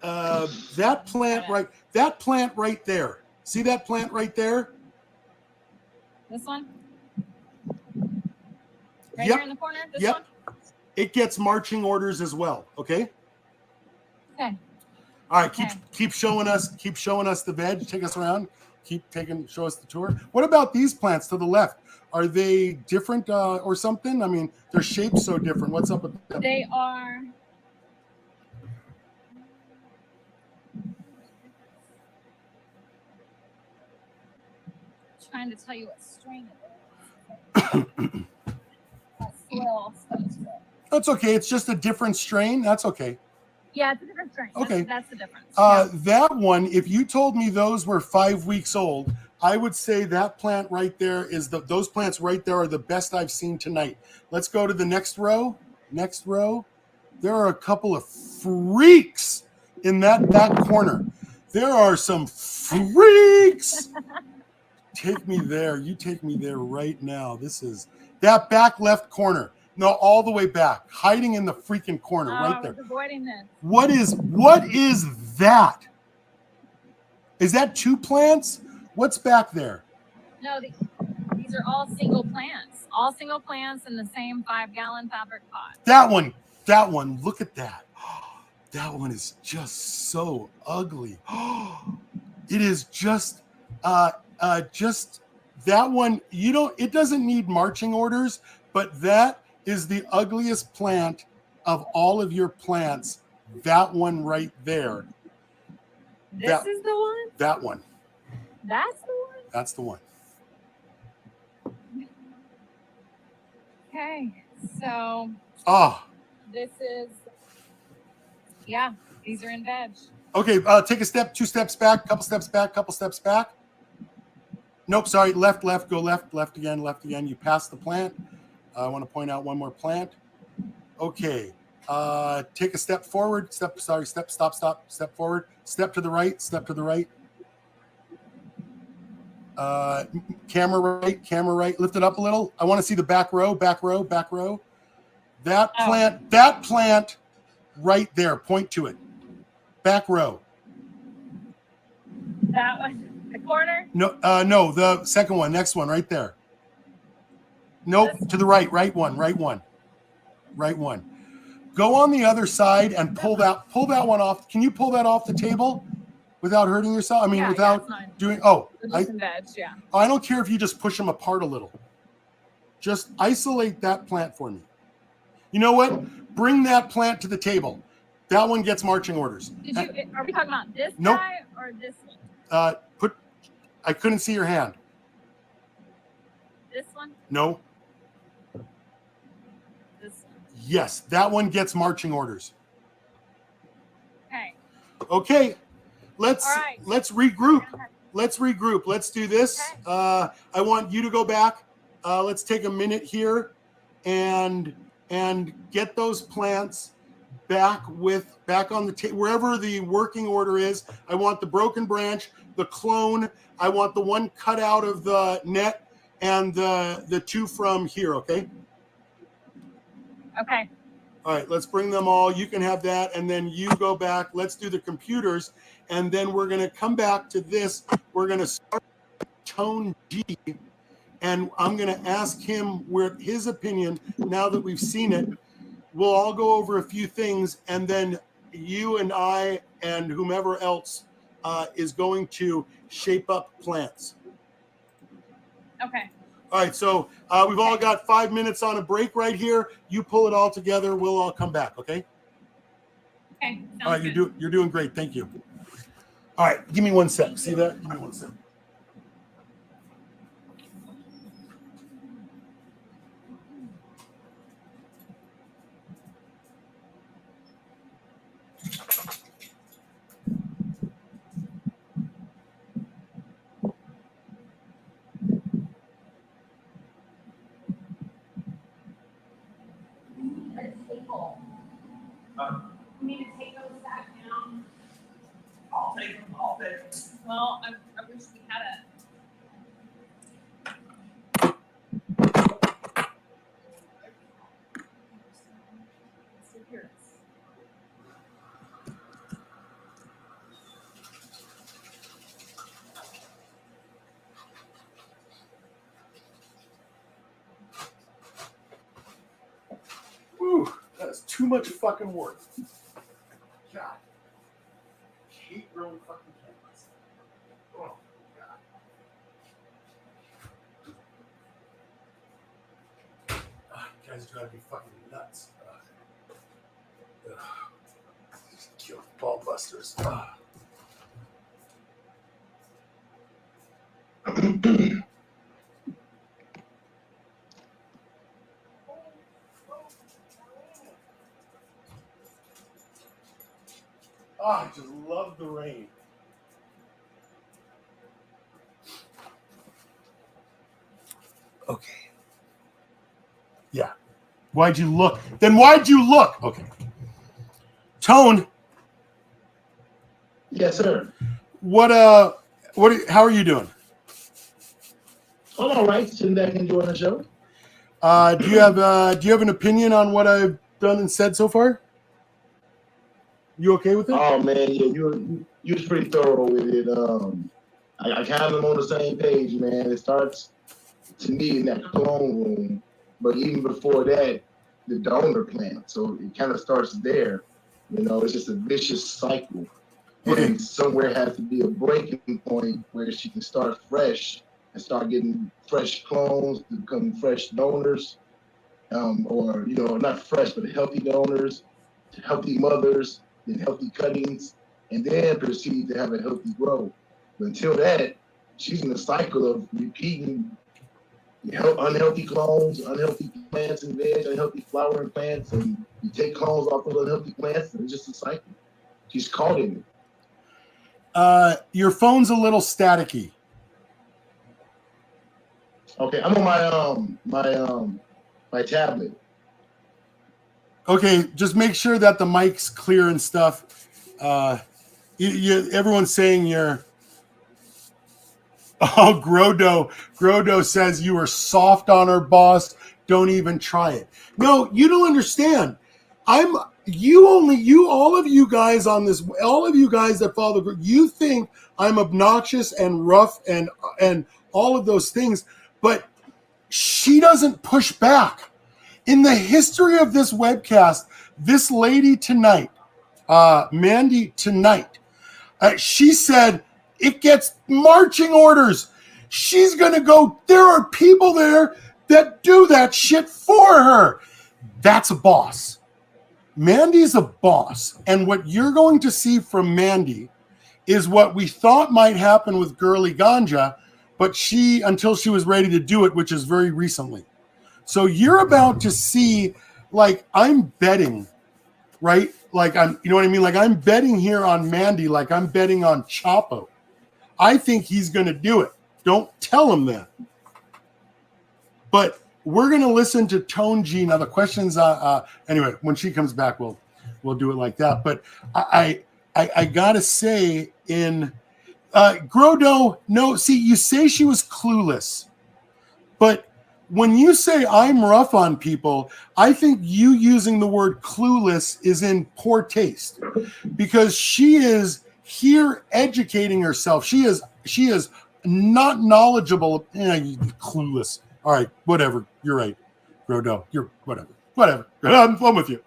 That plant right there. See that plant right there? This one. Right Yep. here in the corner. This Yep. one. It gets marching orders as well. Okay. Okay. All right. Okay. Keep showing us the veg. Take us around. Show us the tour. What about these plants to the left? Are they different or something? I mean, their shape's so different. What's up with them? They are. Trying to tell you what strain it is. That soil stuff. That's okay. It's just a different strain. That's okay. Yeah, it's a different strain. Okay. That's the difference. Yeah. That one, if you told me those were 5 weeks old, I would say that plant right there those plants right there are the best I've seen tonight. Let's go to the next row. Next row. There are a couple of freaks in that back corner. There are some freaks. Take me there. You take me there right now. This is that back left corner. No, all the way back, hiding in the freaking corner right I there. was avoiding this. What is that? Is that 2 plants? What's back there? No, these are all single plants. All single plants in the same 5-gallon fabric pot. That one. Look at that. That one is just so ugly. It is just that one. It doesn't need marching orders, but that is the ugliest plant of all of your plants. That one right there. This is the one? That one. That's the one? That's the one. Okay. So Oh, this is, yeah, these are in veg. okay. Take a step, 2 steps back, couple steps back. Nope, sorry. Left, go left again. You passed the plant. I want to point out one more plant. Okay. Take a step forward. Step forward. Step to the right. Camera right. Lift it up a little. I want to see the back row. That plant right there. Point to it. Back row. That one, the corner? No, the second one, next one, right there. Nope, to the right one. Go on the other side and pull that one off. Can you pull that off the table without hurting yourself? I mean, without it's fine. doing. They're just in veg, yeah. I don't care if you just push them apart a little. Just isolate that plant for me. You know what? Bring that plant to the table. That one gets marching orders. Are we talking about this Nope. guy or this one? I couldn't see your hand. This one? No. This one. Yes, that one gets marching orders. Okay. Okay. Let's All right. regroup. let's regroup. Let's do this. I want you to go back. Let's take a minute here and get those plants back on the table, wherever the working order is. I want the broken branch, the clone. I want the one cut out of the net, and the two from here. Okay. Okay. All right, let's bring them all. You can have that, and then you go back. Let's do the computers, and then we're going to come back to this. We're going to start with Tone G, and I'm going to ask him where his opinion, now that we've seen it. We'll all go over a few things, and then you and I and whomever else is going to shape up plants. Okay. All right, so we've all got 5 minutes on a break right here. You pull it all together. We'll all come back, okay? Okay. Sounds All right, good. you're doing great. Thank you. All right, give me 1 sec. See that? Give me 1 sec. You need to take those back down. I'll take them. Well, I wish we had a. Whew, that's too much fucking work. God. Hate growing fucking cameras. Oh, God. You guys drive me fucking nuts. Kill ball busters. I just love the rain. Okay. Yeah. Why'd you look? Then why'd you look? Okay. Tone. Yes, sir. How are you doing? I'm all right. Sitting back enjoying the show. Do you have an opinion on what I've done and said so far? You okay with it? Oh man, yeah, you was pretty thorough with it. I kind of am on the same page, man. It starts to me in that clone room, but even before that, the donor plant. So it kind of starts there. You know, it's just a vicious cycle, Okay. and somewhere has to be a breaking point where she can start fresh and start getting fresh clones to become fresh donors, or not fresh, but healthy donors, healthy mothers, then healthy cuttings, and then proceed to have a healthy growth. But until that, she's in a cycle of repeating unhealthy clones, unhealthy plants and veg, unhealthy flowering plants, and you take clones off of unhealthy plants, and it's just a cycle. She's caught in it. Your phone's a little staticky. Okay, I'm on my tablet. Okay, just make sure that the mic's clear and stuff. Everyone's saying you're. Oh, Grodo says you were soft on her, boss. Don't even try it. No, you don't understand. All of you guys on this, all of you guys that follow the group, you think I'm obnoxious and rough and all of those things, but she doesn't push back. In the history of this webcast, this lady tonight, Mandy tonight, she said it gets marching orders. She's going to go. There are people there that do that shit for her. That's a boss. Mandy's a boss. And what you're going to see from Mandy is what we thought might happen with Girly Ganja, but until she was ready to do it, which is very recently. So you're about to see, like, I'm betting, right? Like, you know what I mean? Like, I'm betting here on Mandy, like I'm betting on Chapo. I think he's going to do it. Don't tell him that. But we're going to listen to Tone G. Now the questions, anyway, when she comes back, we'll do it like that. But I gotta say, in Grodo, no, see, you say she was clueless, but when you say I'm rough on people, I think you using the word clueless is in poor taste, because she is here educating herself. She is not knowledgeable. Clueless. All right, whatever. You're right, Grodo. You're whatever. I'm with you.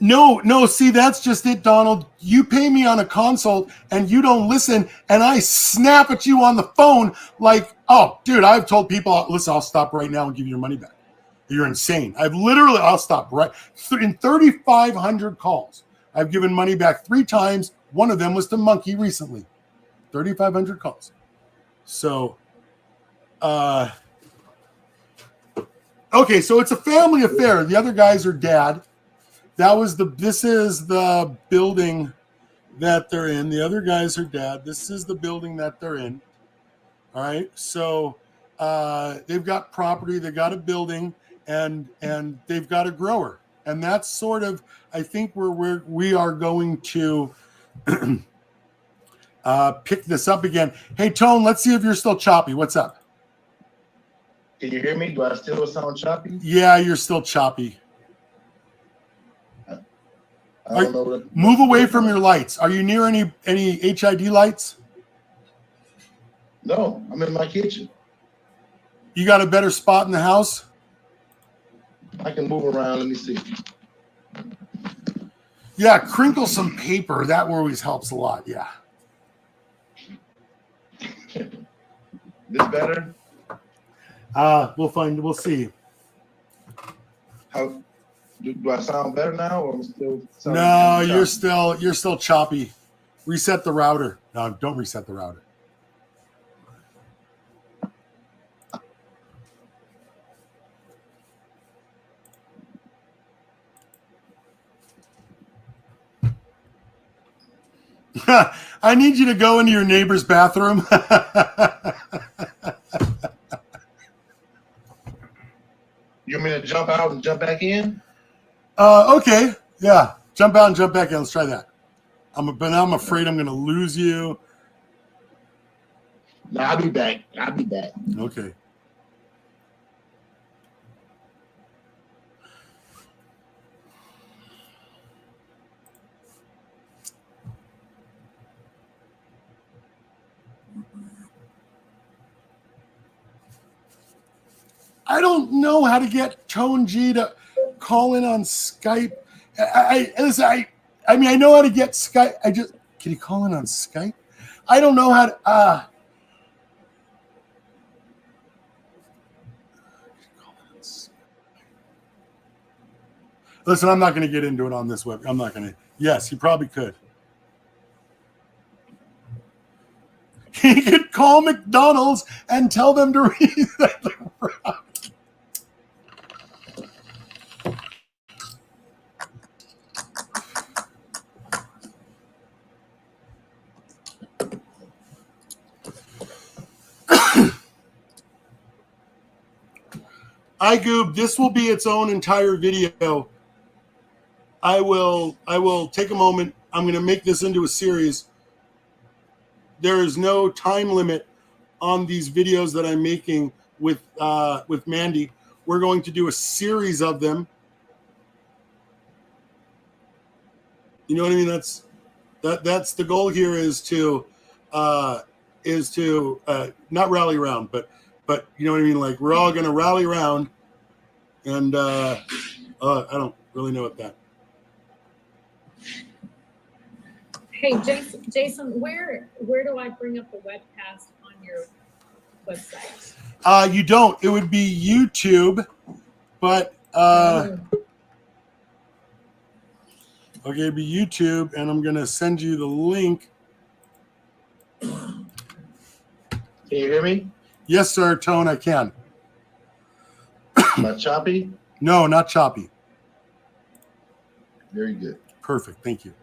No, see, that's just it, Donald. You pay me on a consult and you don't listen, and I snap at you on the phone like, oh, dude, I've told people, listen, I'll stop right now and give you your money back. You're insane. I'll stop right. In 3,500 calls, I've given money back 3 times. One of them was to Monkey recently. 3,500 calls. So, okay, so it's a family affair. The other guys are dad. This is the building that they're in. The other guys are dad. This is the building that they're in. All right. So they've got property, they've got a building, and they've got a grower. And that's sort of, I think, where we are going to pick this up again. Hey, Tone, let's see if you're still choppy. What's up? Can you hear me? Do I still sound choppy? Yeah, you're still choppy. I don't know. Move away from your lights. Are you near any HID lights? No, I'm in my kitchen. You got a better spot in the house? I can move around. Let me see. Yeah, crinkle some paper. That always helps a lot. Yeah. This better? We'll see. How do I sound better now, or am I still sounding No, choppy? you're still choppy. Reset the router. No, don't reset the router. I need you to go into your neighbor's bathroom. You want me to jump out and jump back in? Okay. Yeah. Jump out and jump back in. Let's try that. But I'm afraid I'm going to lose you. No, I'll be back. Okay. I don't know how to get Tone G to call in on Skype. I mean, I know how to get Skype. Can he call in on Skype? I don't know how to. Listen, I'm not going to get into it on this web. I'm not going to. Yes, he probably could. He could call McDonald's and tell them to reset the route. iGoob, this will be its own entire video. I will take a moment. I'm going to make this into a series. There is no time limit on these videos that I'm making with Mandy. We're going to do a series of them. You know what I mean? That's the goal here is to not rally around, but you know what I mean? Like, we're all going to rally around, and I don't really know what that. Hey, Jason, where do I bring up the webcast on your website? You don't. It would be YouTube, but okay, it'd be YouTube, and I'm gonna send you the link. Can you hear me? Yes, sir, Tone, I can. Am I choppy? No, not choppy. Very good. Perfect. Thank you.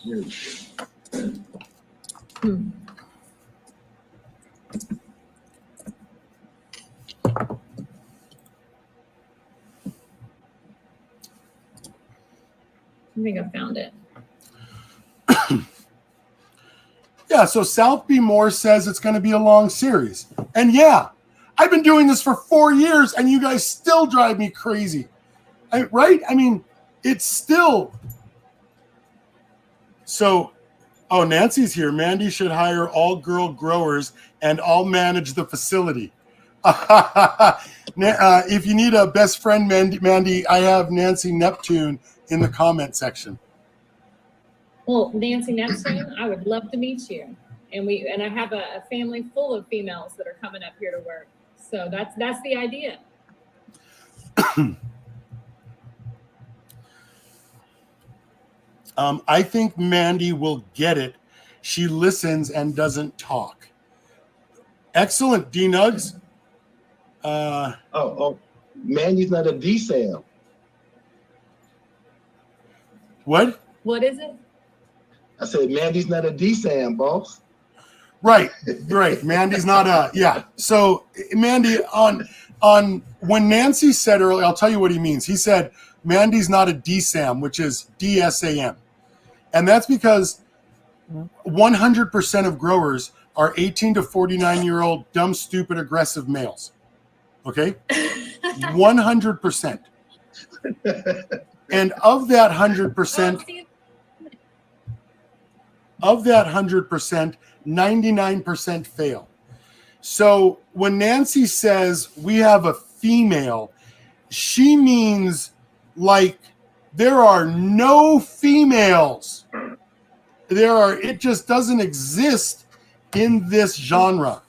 Very good. I think I found it. Yeah, so South B. Moore says it's going to be a long series. And yeah, I've been doing this for 4 years and you guys still drive me crazy. Right? I mean, it's still. So, oh, Nancy's here. Mandy should hire all girl growers and I'll manage the facility. If you need a best friend, Mandy, I have Nancy Neptune in the comment section. Well, Nancy Neptune, I would love to meet you. And I have a family full of females that are coming up here to work. So that's the idea. I think Mandy will get it. She listens and doesn't talk. Excellent, D Nugs. Mandy's not a DSAM. What? What is it? I said Mandy's not a DSAM, boss. Right. Mandy's not a, yeah. So Mandy, on when Nancy said earlier, I'll tell you what he means. He said Mandy's not a DSAM, which is DSAM. And that's because 100% of growers are 18 to 49-year-old dumb, stupid, aggressive males. Okay? 100%. And of that 100%, 99% fail. So when Nancy says we have a female, she means like there are no females. It just doesn't exist in this genre.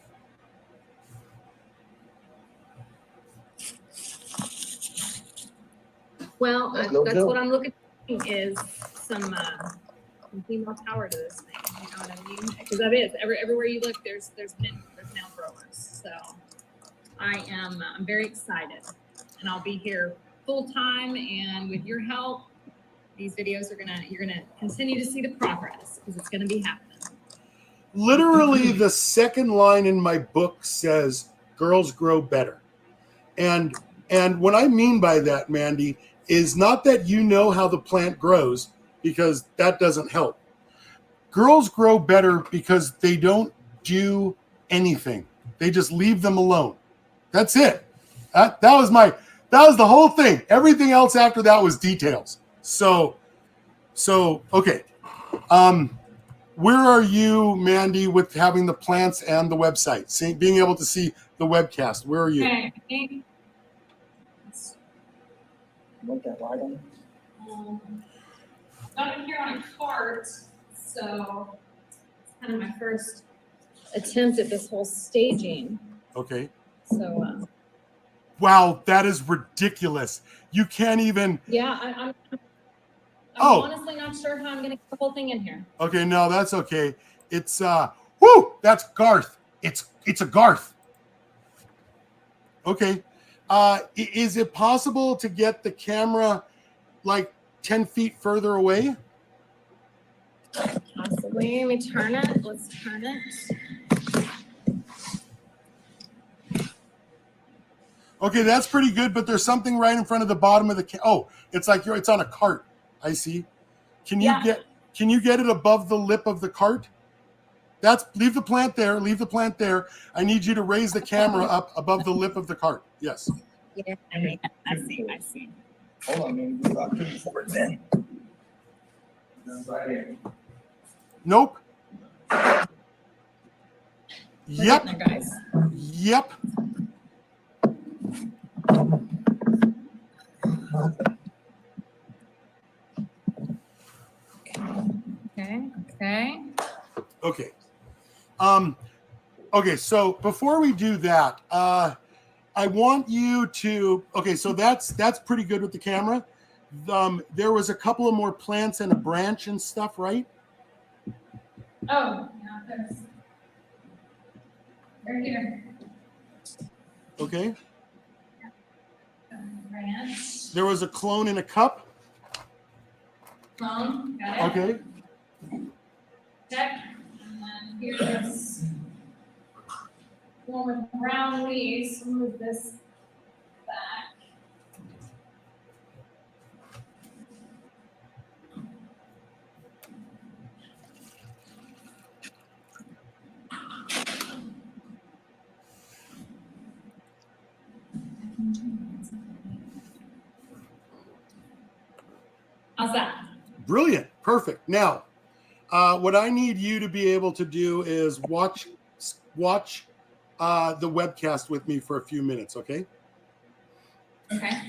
Well, That's no that's joke. what I'm looking for is some female power to this thing. You know what I mean? Because that is everywhere you look, there's male growers. So I'm very excited, and I'll be here full time. And with your help, these videos you're gonna continue to see the progress because it's gonna be happening. Literally, the second line in my book says girls grow better. And what I mean by that, Mandy, is not that you know how the plant grows, because that doesn't help. Girls grow better because they don't do anything. They just leave them alone. That's it. That was the whole thing. Everything else after that was details. So okay. Where are you, Mandy, with having the plants and the website? Being able to see the webcast. Where are you? Okay. Want that light on? Got it here on a cart, so it's kind of my first attempt at this whole staging. Okay. So Wow, that is ridiculous. You can't even. yeah, I'm Oh. honestly not sure how I'm gonna get the whole thing in here. Okay, no, that's okay. It's whoo, that's Garth. It's a Garth. Okay. Is it possible to get the camera like 10 feet further away? Possibly. Let me turn it. Let's turn it. Okay, that's pretty good, but there's something right in front of the bottom of the oh, it's like it's on a cart. I see. Can you get it above the lip of the cart? Leave the plant there. Leave the plant there. I need you to raise the camera up above the lip of the cart. Yes. Yeah, I see. Hold on, man. We're about to for it then. Right here. Nope. We're Yep. getting there, guys. Yep. Okay. Okay. Okay, so before we do that, I want you to, okay, so that's pretty good with the camera. There was a couple of more plants and a branch and stuff, right? Oh, yeah, they're here. Okay. ranch. There was a clone in a cup. Clone, got it? Okay. Check. And then here's one with brown leaves. We'll move this back. How's that? Brilliant. Perfect. Now, what I need you to be able to do is watch the webcast with me for a few minutes, okay? Okay.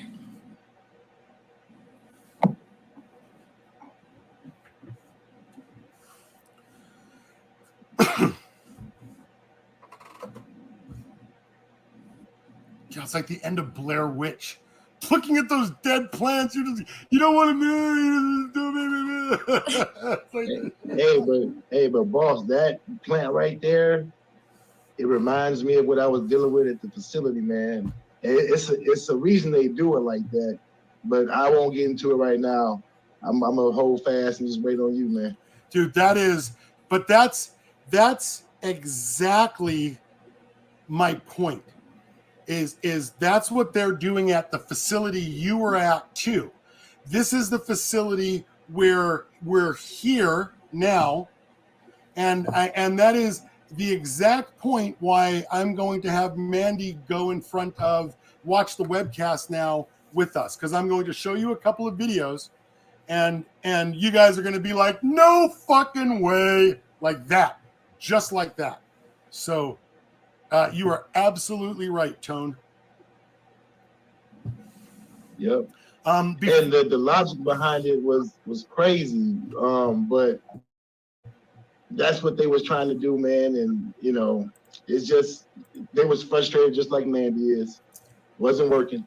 Yeah, it's like the end of Blair Witch. Looking at those dead plants, you don't want to But boss, that plant right there, it reminds me of what I was dealing with at the facility, man. It's a reason they do it like that, but I won't get into it right now. I'm gonna hold fast and just wait on you, man. Dude, that's exactly my point. Is that's what they're doing at the facility you were at too. This is the facility where we're here now, and that is the exact point why I'm going to have Mandy go in front of watch the webcast now with us, because I'm going to show you a couple of videos, and you guys are going to be like, no fucking way, like that, just like that. So you are absolutely right, Tone. Yep. And the logic behind it was crazy, but that's what they was trying to do, man. And it's just they was frustrated, just like Mandy is. Wasn't working.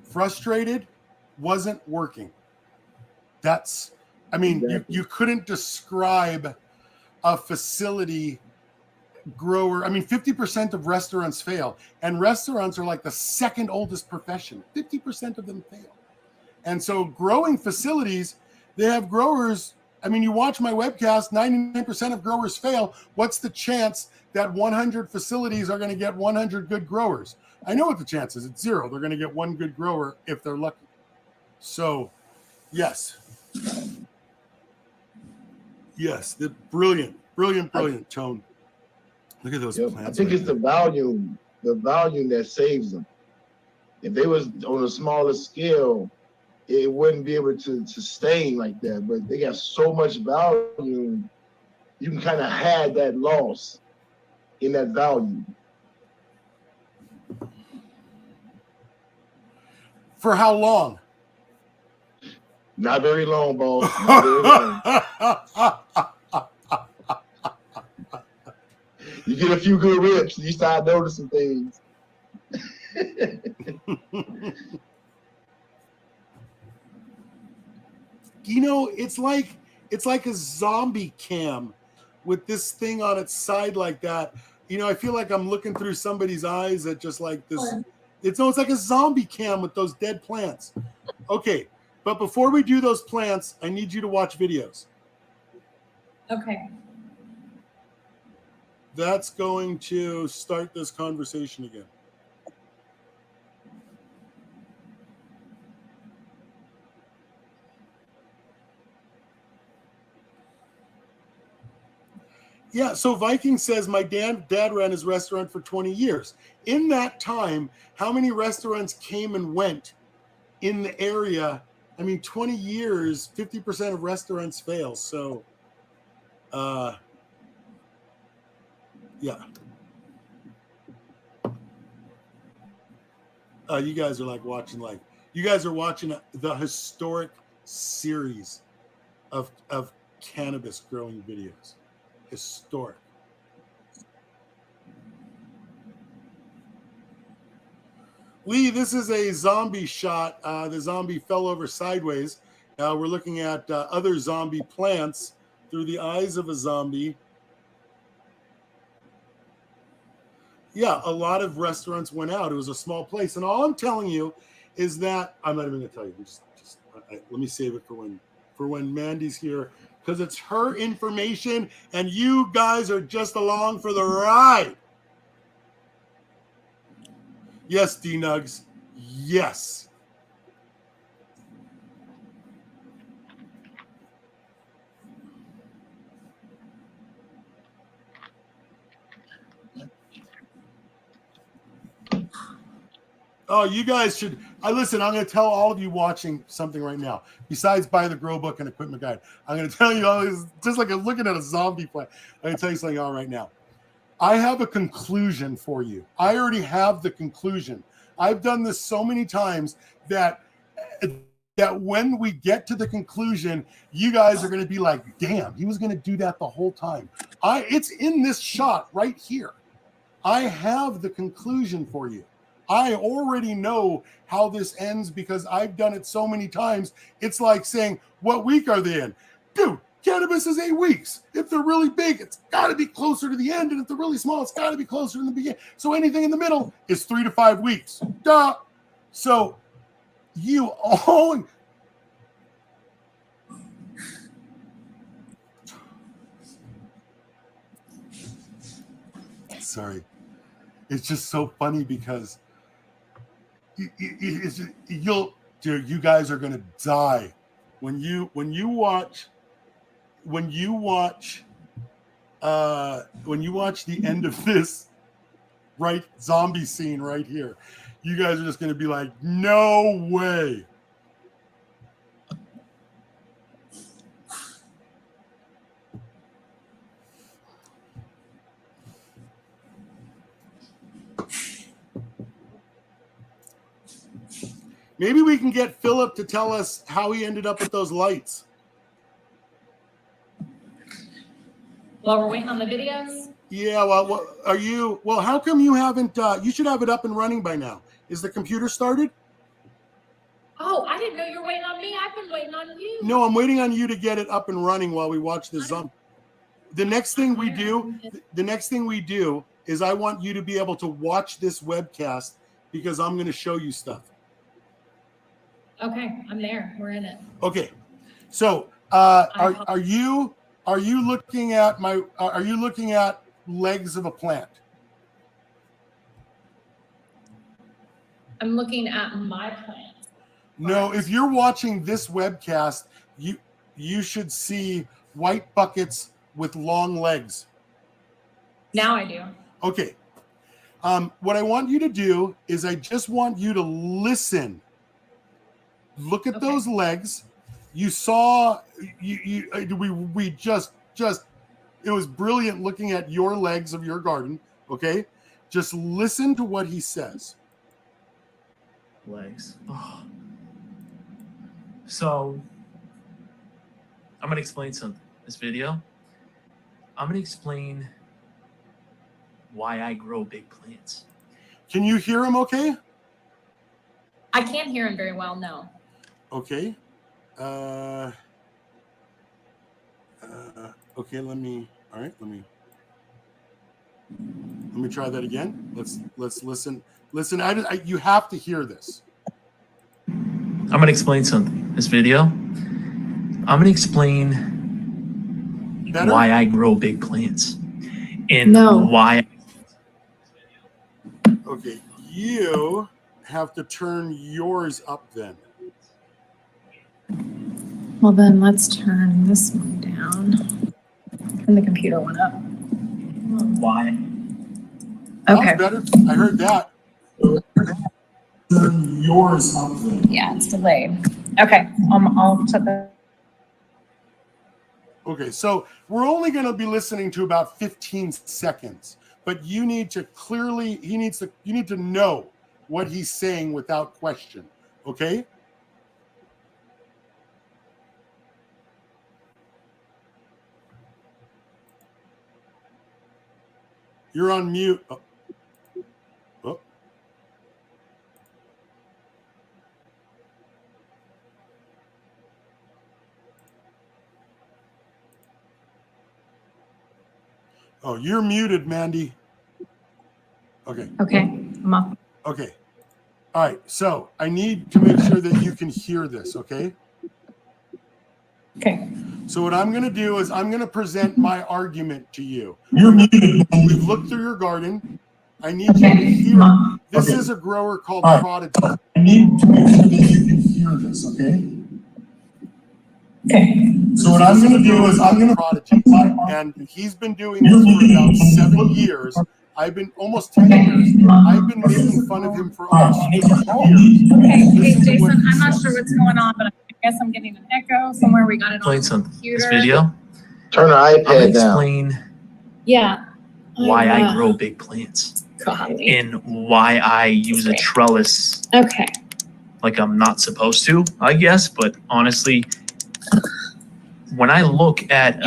Frustrated, wasn't working. That's, I mean, exactly. you couldn't describe a facility grower. I mean, 50% of restaurants fail, and restaurants are like the second oldest profession. 50% of them fail. And so growing facilities, they have growers. I mean, you watch my webcast, 99% of growers fail. What's the chance that 100 facilities are going to get 100 good growers? I know what the chance is. It's 0. They're going to get 1 good grower if they're lucky. So, yes, the brilliant, Tone. Look at those plants. I think it's the volume that saves them. If they was on a smaller scale, it wouldn't be able to sustain like that. But they got so much volume, you can kind of hide that loss in that volume. For how long? Not very long, boss. Not very long. You get a few good rips, you start noticing things. It's like a zombie cam with this thing on its side like that. I feel like I'm looking through somebody's eyes at just like this. It's like a zombie cam with those dead plants. Okay, but before we do those plants, I need you to watch videos. Okay. That's going to start this conversation again. Yeah, so Viking says, my dad ran his restaurant for 20 years. In that time, how many restaurants came and went in the area? I mean, 20 years, 50% of restaurants fail. So, yeah. You guys are watching the historic series of cannabis growing videos. Historic. Lee, this is a zombie shot. The zombie fell over sideways. We're looking at other zombie plants through the eyes of a zombie. Yeah, a lot of restaurants went out. It was a small place, and all I'm telling you is that I'm not even going to tell you. Let me save it for when Mandy's here, because it's her information, and you guys are just along for the ride. Yes, D Nugs. Yes. Oh, you guys should. Listen. I'm going to tell all of you watching something right now. Besides buy the Grow Book and Equipment Guide, I'm going to tell you all this. Just like I'm looking at a zombie play. I'm going to tell you something all right now. I have a conclusion for you. I already have the conclusion. I've done this so many times that when we get to the conclusion, you guys are going to be like, "Damn, he was going to do that the whole time." It's in this shot right here. I have the conclusion for you. I already know how this ends because I've done it so many times. It's like saying, what week are they in? Dude, cannabis is 8 weeks. If they're really big, it's got to be closer to the end. And if they're really small, it's got to be closer to the beginning. So anything in the middle is 3 to 5 weeks. Duh. So you all... Sorry. It's just so funny because you guys are gonna die when you watch the end of this zombie scene right here. You guys are just gonna be like, no way. Maybe we can get Philip to tell us how he ended up with those lights. While we're waiting on the videos, Yeah, well, how come you haven't, you should have it up and running by now. Is the computer started? oh, I didn't know you were waiting on me. I've been waiting on you. No, I'm waiting on you to get it up and running while we watch the zombie. The next thing we do is I want you to be able to watch this webcast because I'm going to show you stuff. Okay, I'm there. We're in it. Okay, so are you looking at legs of a plant? I'm looking at my plant. No, if you're watching this webcast, you should see white buckets with long legs. Now I do. Okay. What I want you to do is I just want you to listen. Look at those legs. You saw we just it was brilliant looking at your legs of your garden, okay? Just listen to what he says. Legs. Oh. So I'm going to explain something. This video, I'm going to explain why I grow big plants. Can you hear him okay? I can't hear him very well, no. Okay. Okay, let me try that again. Let's listen. Listen, you have to hear this. I'm going to explain something. This video, I'm going to explain Better? why I grow big plants and No. why. Okay, you have to turn yours up then. Well, then let's turn this one down. And the computer went up. Why? Okay. Better. I heard that. Turn yours up then. Yeah, it's delayed. Okay, I'll set that. Okay, so we're only going to be listening to about 15 seconds, but you need to you need to know what he's saying without question. Okay? You're on mute. Oh. Oh, you're muted, Mandy. Okay. Okay. I'm up. Okay. All right. So I need to make sure that you can hear this. Okay. Okay. So what I'm going to do is I'm going to present my argument to you. You're muted. We've looked through your garden. I need you to hear. This is a grower called All right. Prodigy. I need to make sure that you can hear this, okay? Okay. So what I'm gonna do is I'm gonna Prodigy, and he's been doing this for about 7 years. I've been almost 10 years. I've been making fun of him for almost 3 years. Okay, Listen to what Jason, he I'm not says. sure what's going on, but I guess I'm getting an echo somewhere. We got it on Explain the something. computer. This video. Turn the I'm gonna iPad down. explain Yeah. why I grow big plants Golly. and why I use a trellis Okay. like I'm not supposed to, I guess. But honestly, when I look at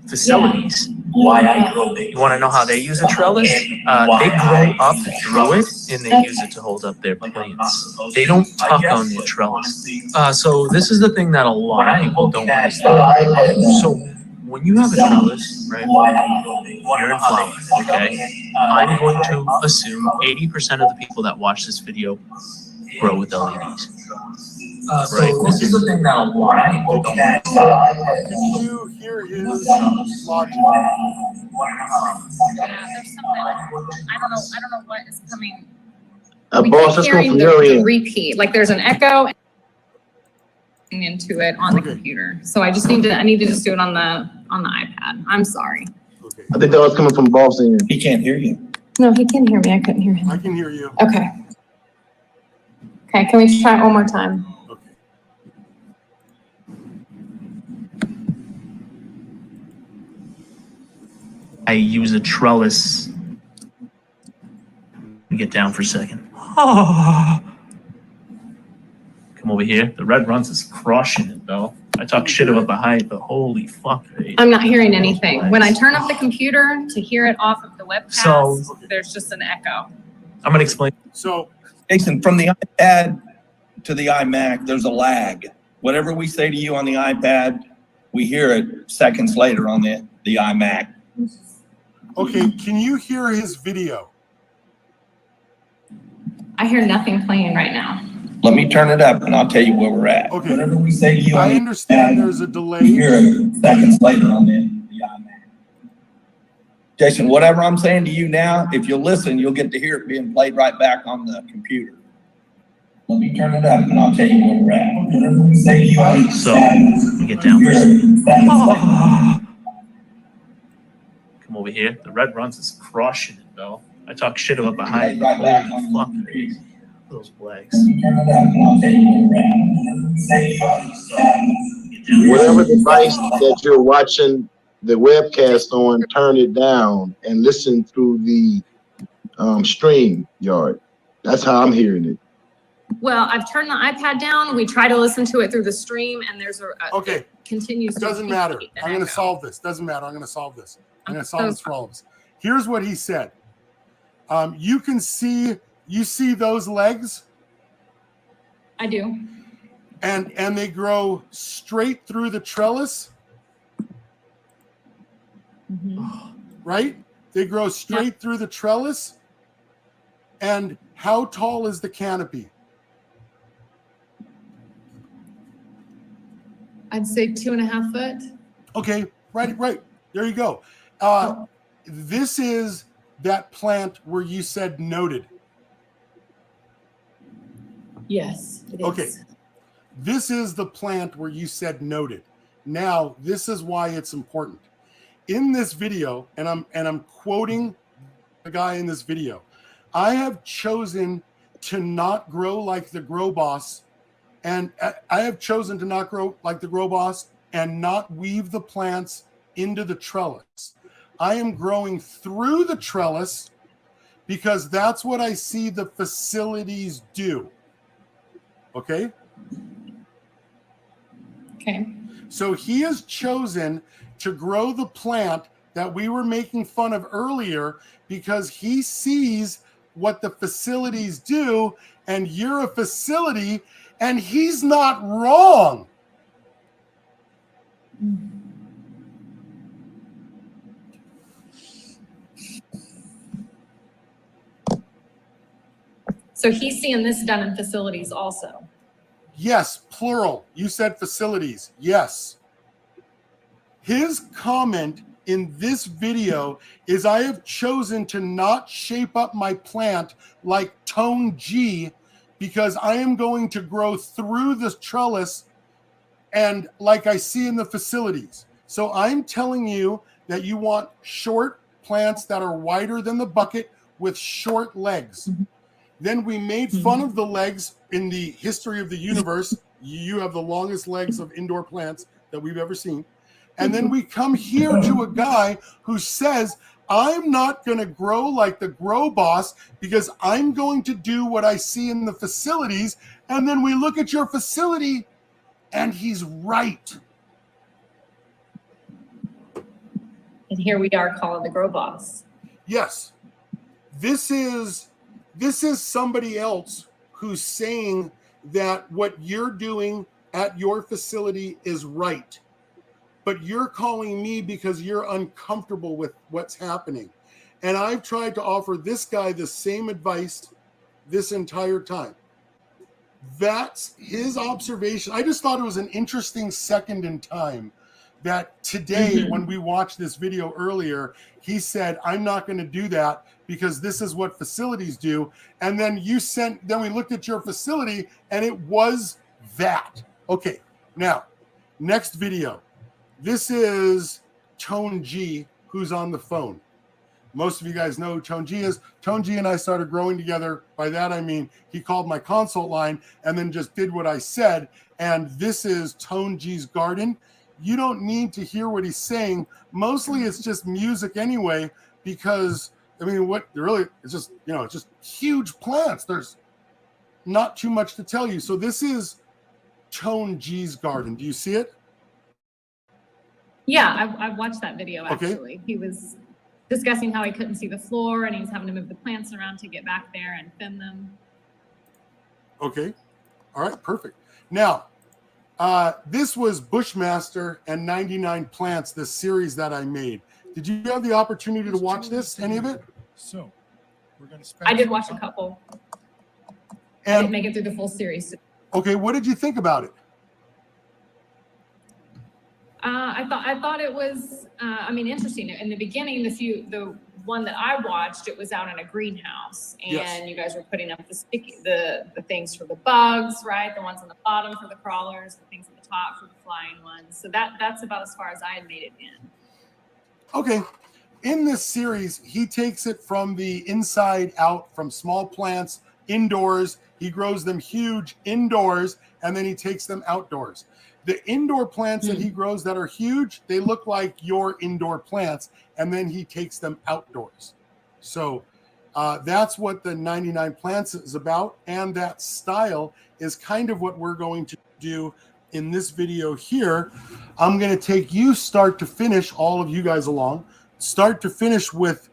facilities, why I grow big. You want to know how they use a trellis? They grow up through it and they use it to hold up their plants. They don't tuck on the trellis. So this is the thing that a lot of people don't understand. So when you have a trellis, right? You're in flower, okay? I'm going to assume 80% of the people that watch this video grow with LEDs. Right. This is the thing that a lot of people don't understand. Can you hear his logic? Yeah, there's something. I don't know what is coming. Boss, let's go Hearing from the your end. repeat, like there's an echo into it on the Okay. computer. So I need to just do it on the iPad. I'm sorry. Okay. I think that was coming from boss end. He can't hear you. No, he can hear me. I couldn't hear him. I can hear you. Okay. Okay, can we try it one more time? Okay. I use a trellis. Let me get down for a second. Come over here. The Red Runs is crushing it, though. I talk shit about the height, but holy fuck. I'm not hearing anything. When I turn up the computer to hear it off of the webcast, there's just an echo. I'm going to explain. So Jason, from the iPad to the iMac, there's a lag. Whatever we say to you on the iPad, we hear it seconds later on the iMac. okay, can you hear his video? I hear nothing playing right now. Let me turn it up and I'll tell you where we're at. Okay. Whatever we say to you on I the understand iPad, there's a we delay. hear it seconds later on the iMac. Jason, whatever I'm saying to you now, if you listen, you'll get to hear it being played right back on the computer. Let me turn it up and I'll tell you where we're at. Whatever we say to you on the So, let me get down for a second. Come over here. The Red Runs is crushing it, though. I talk shit about the height, but holy fuck. Those legs. Whatever device that you're watching the webcast on, turn it down and listen through the stream yard. That's how I'm hearing it. Well, I've turned the iPad down. We try to listen to it through the stream and there's Okay. it continues to Doesn't repeat matter. an I'm going to echo. solve this. Doesn't matter. I'm going to solve this. I'm going to solve So- this for all of us. Here's what he said. You can see, you see those legs, I do. and they grow straight through the trellis, right? They grow straight through the trellis. And how tall is the canopy? I'd say 2.5 foot. Okay, right. There you go. This is that plant where you said noted. Yes. It is. Okay. This is the plant where you said noted. Now, this is why it's important. In this video, and I'm quoting the guy in this video, I have chosen to not grow like the Grow Boss, and I have chosen to not grow like the Grow Boss and not weave the plants into the trellis. I am growing through the trellis because that's what I see the facilities do. Okay? Okay. So he has chosen to grow the plant that we were making fun of earlier because he sees what the facilities do, and you're a facility, and he's not wrong. So he's seeing this done in facilities also. Yes, plural. You said facilities. Yes. His comment in this video is I have chosen to not shape up my plant like Tone G because I am going to grow through the trellis and like I see in the facilities. So I'm telling you that you want short plants that are wider than the bucket with short legs. Then we made fun of the legs in the history of the universe. You have the longest legs of indoor plants that we've ever seen. And then we come here to a guy who says, I'm not going to grow like the Grow Boss because I'm going to do what I see in the facilities. And then we look at your facility and he's right. And here we are calling the Grow Boss. Yes. This is somebody else who's saying that what you're doing at your facility is right. But you're calling me because you're uncomfortable with what's happening. And I've tried to offer this guy the same advice this entire time. That's his observation. I just thought it was an interesting second in time that today, when we watched this video earlier, he said, I'm not going to do that because this is what facilities do. And then then we looked at your facility and it was that. Okay, now, next video. This is Tone G, who's on the phone. Most of you guys know who Tone G is. Tone G and I started growing together. By that, I mean, he called my consult line and then just did what I said. And this is Tone G's garden. You don't need to hear what he's saying. Mostly it's just music anyway, because I mean, it's just, it's just huge plants. There's not too much to tell you. So this is Tone G's garden. Do you see it? Yeah, I've watched that video actually. Okay. He was discussing how he couldn't see the floor and he's having to move the plants around to get back there and thin them. Okay. All right, perfect. Now, this was Bushmaster and 99 Plants, this series that I made. Did you have the opportunity to watch this, any of it? So, we're going to spend. I did watch a couple. I didn't And make it through the full series. okay, what did you think about it? I thought it was, interesting. In the beginning, the one that I watched, it was out in a greenhouse, and Yes. you guys were putting up the things for the bugs, right? The ones on the bottom for the crawlers, the things at the top for the flying ones. So that's about as far as I had made it in. Okay. In this series, he takes it from the inside out, from small plants indoors. He grows them huge indoors, and then he takes them outdoors. The indoor plants that he grows that are huge, they look like your indoor plants, and then he takes them outdoors. So that's what the 99 Plants is about, and that style is kind of what we're going to do in this video here. I'm going to take you start to finish, all of you guys along, start to finish with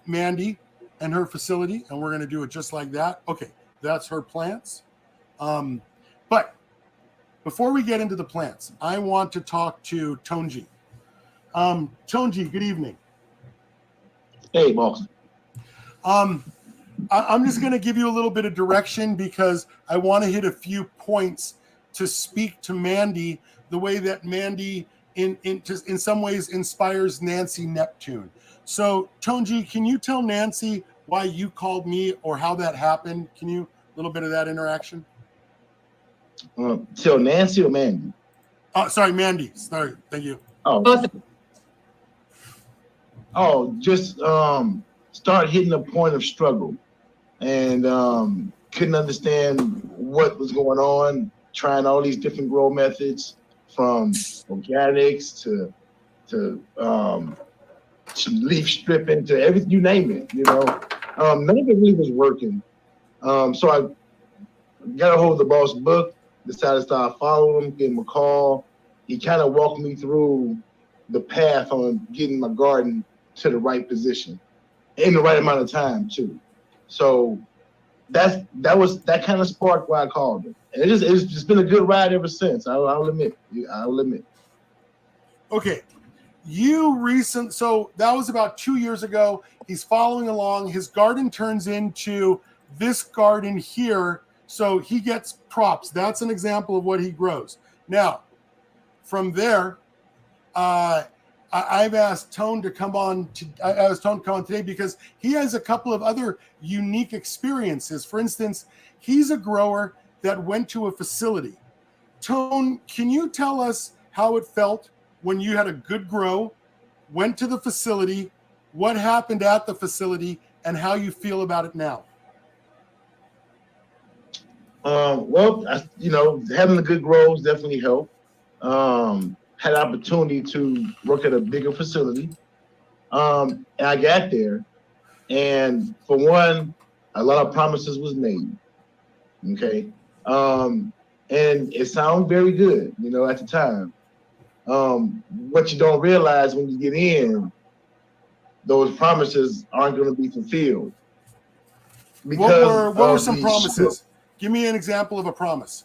Mandy and her facility, and we're going to do it just like that. Okay, that's her plants. But before we get into the plants, I want to talk to Tonji. Tonji, good evening. Hey, boss. I'm just going to give you a little bit of direction because I want to hit a few points to speak to Mandy the way that Mandy in some ways inspires Nancy Neptune. So Tonji, can you tell Nancy why you called me or how that happened? Can you, a little bit of that interaction? So Nancy or Mandy? Sorry, Mandy. Sorry. Thank you. Both. Just start hitting a point of struggle and couldn't understand what was going on, trying all these different grow methods from organics to leaf stripping to everything, you name it, none of it really was working. So I got a hold of the boss book, decided to start following him, gave him a call. He kind of walked me through the path on getting my garden to the right position in the right amount of time too. So that kind of sparked why I called him. And it's just been a good ride ever since. I'll admit. Okay. So that was about 2 years ago. He's following along. His garden turns into this garden here. So he gets props. That's an example of what he grows. Now, from there, I've asked Tone to come on. I asked Tone to come on today because he has a couple of other unique experiences. For instance, he's a grower that went to a facility. Tone, can you tell us how it felt when you had a good grow, went to the facility, what happened at the facility, and how you feel about it now? Well, having a good grows definitely helped. Had opportunity to work at a bigger facility. And I got there, and for one, a lot of promises was made. Okay. And it sounded very good, at the time. What you don't realize when you get in, those promises aren't going to be fulfilled. What were some promises? Give me an example of a promise.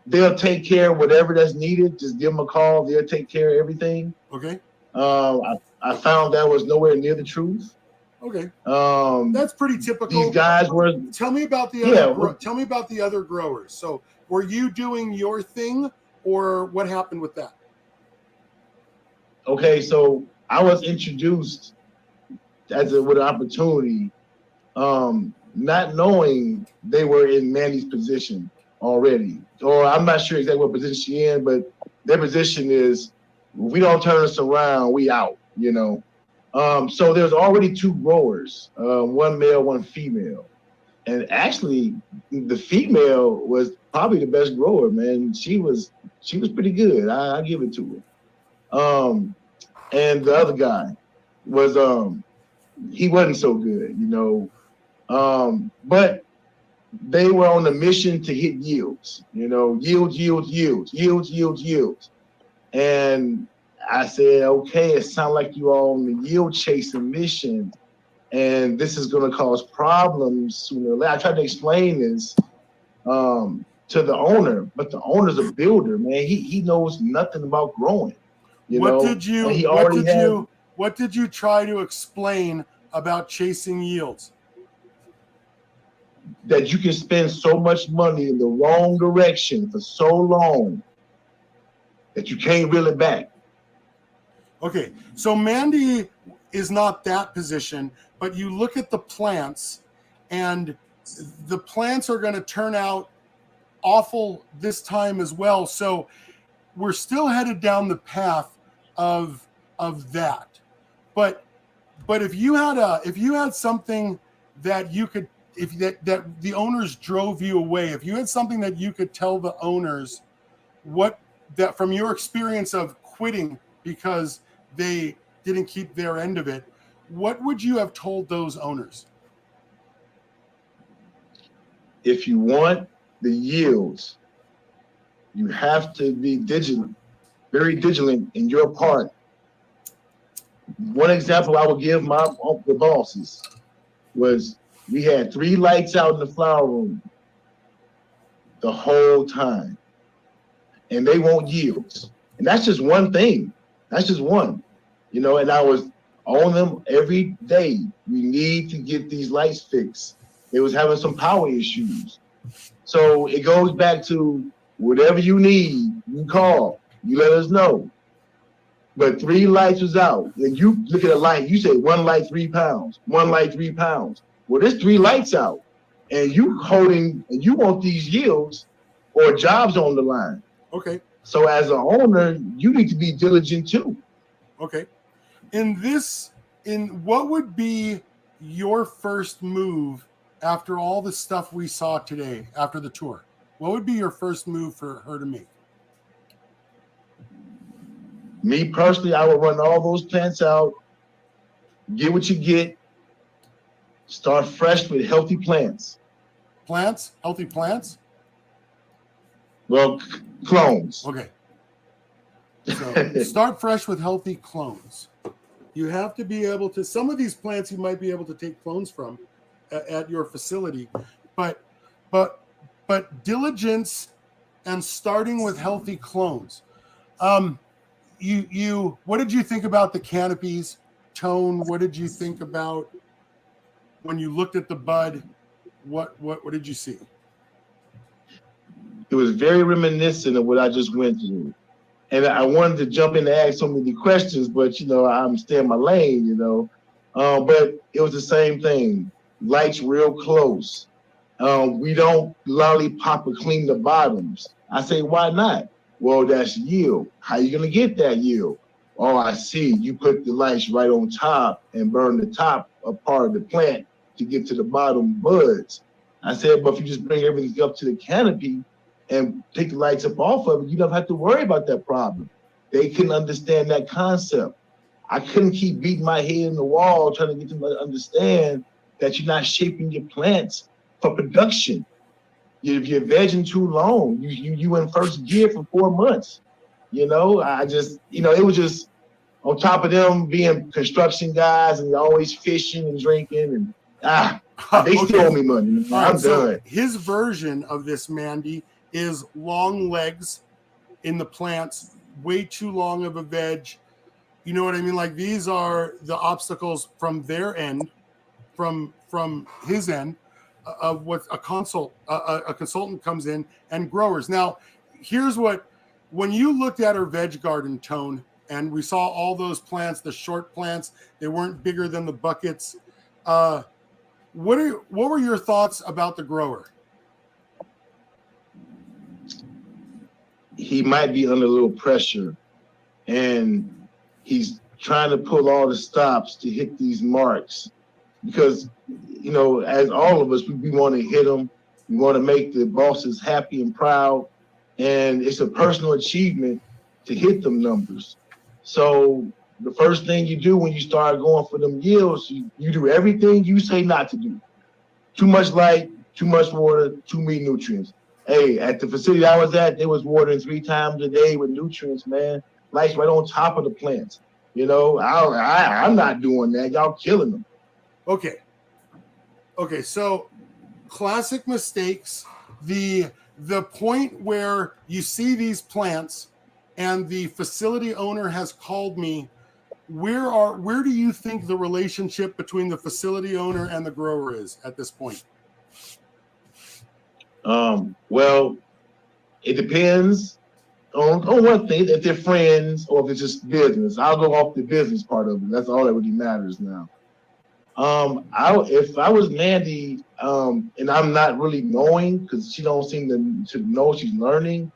They'll take care of whatever that's needed. Just give them a call. They'll take care of everything. Okay. I found that was nowhere near the truth. Okay. That's pretty typical. These guys were. Tell me about the other. Tell me about the other growers. So, were you doing your thing, or what happened with that? Okay, so I was introduced with an opportunity, not knowing they were in Mandy's position already. Or I'm not sure exactly what position she in, but their position is, if we don't turn us around, we out, So there's already 2 growers, one male, one female. And actually, the female was probably the best grower, man. She was pretty good. I give it to her. And the other guy was, he wasn't so good, but they were on a mission to hit yields, yields. And I said, okay, it sounds like you are on the yield chasing mission, and this is going to cause problems sooner or later. I tried to explain this to the owner, but the owner's a builder, man. He knows nothing about growing. What did you try to explain about chasing yields? That you can spend so much money in the wrong direction for so long that you can't reel it back. Okay, so Mandy is not that position, but you look at the plants, and the plants are going to turn out awful this time as well. So we're still headed down the path of that. But if you had something that you could, that the owners drove you away, if you had something that you could tell the owners that from your experience of quitting because they didn't keep their end of it, what would you have told those owners? If you want the yields, you have to be vigilant, very vigilant in your part. One example I would give the bosses was, we had 3 lights out in the flower room the whole time, and they want yields. And that's just one thing. That's just one, and I was on them every day. We need to get these lights fixed. They was having some power issues. So it goes back to, whatever you need, you call, you let us know. But 3 lights was out, and you look at a light, you say 1 light, 3 pounds, 1 light, 3 pounds. Well, there's 3 lights out, and you want these yields or jobs on the line. Okay. So as an owner, you need to be diligent too. Okay. What would be your first move after all the stuff we saw today, after the tour? What would be your first move for her to make? Me personally, I would run all those plants out, get what you get, start fresh with healthy plants. Plants? Healthy plants? Well, clones. Okay. So start fresh with healthy clones. You have to be able to, some of these plants you might be able to take clones from at your facility, but diligence and starting with healthy clones. What did you think about the canopies, Tone? What did you think about when you looked at the bud? What did you see? It was very reminiscent of what I just went through. And I wanted to jump in and ask so many questions, but I'm staying in my lane, but it was the same thing. Lights real close. We don't lollipop or clean the bottoms. I say, why not? Well, that's yield. How you gonna get that yield? Oh, I see. You put the lights right on top and burn the top of part of the plant to get to the bottom buds. I said, but if you just bring everything up to the canopy and take the lights up off of it, you don't have to worry about that problem. They couldn't understand that concept. I couldn't keep beating my head in the wall trying to get them to understand that you're not shaping your plants for production. If you're vegging too long, you in first gear for 4 months. I just, it was just on top of them being construction guys and always fishing and drinking and they still owe me money. I'm so done. His version of this, Mandy, is long legs in the plants, way too long of a veg. You know what I mean? Like, these are the obstacles from their end, from his end, of what a consultant comes in and growers. Now, here's when you looked at our veg garden, Tone, and we saw all those plants, the short plants, they weren't bigger than the buckets. What were your thoughts about the grower? He might be under a little pressure, and he's trying to pull all the stops to hit these marks because, as all of us, we want to hit them. We want to make the bosses happy and proud, and it's a personal achievement to hit them numbers. So the first thing you do when you start going for them yields, you do everything you say not to do. Too much light, too much water, too many nutrients. Hey, at the facility I was at, they was watering 3 times a day with nutrients, man. Lights right on top of the plants. I'm not doing that. Y'all killing them. Okay, so classic mistakes. The point where you see these plants and the facility owner has called me, where do you think the relationship between the facility owner and the grower is at this point? Well, it depends on one thing, if they're friends or if it's just business. I'll go off the business part of it. That's all that really matters now. If I was Mandy, and I'm not really knowing because she don't seem to know she's learning.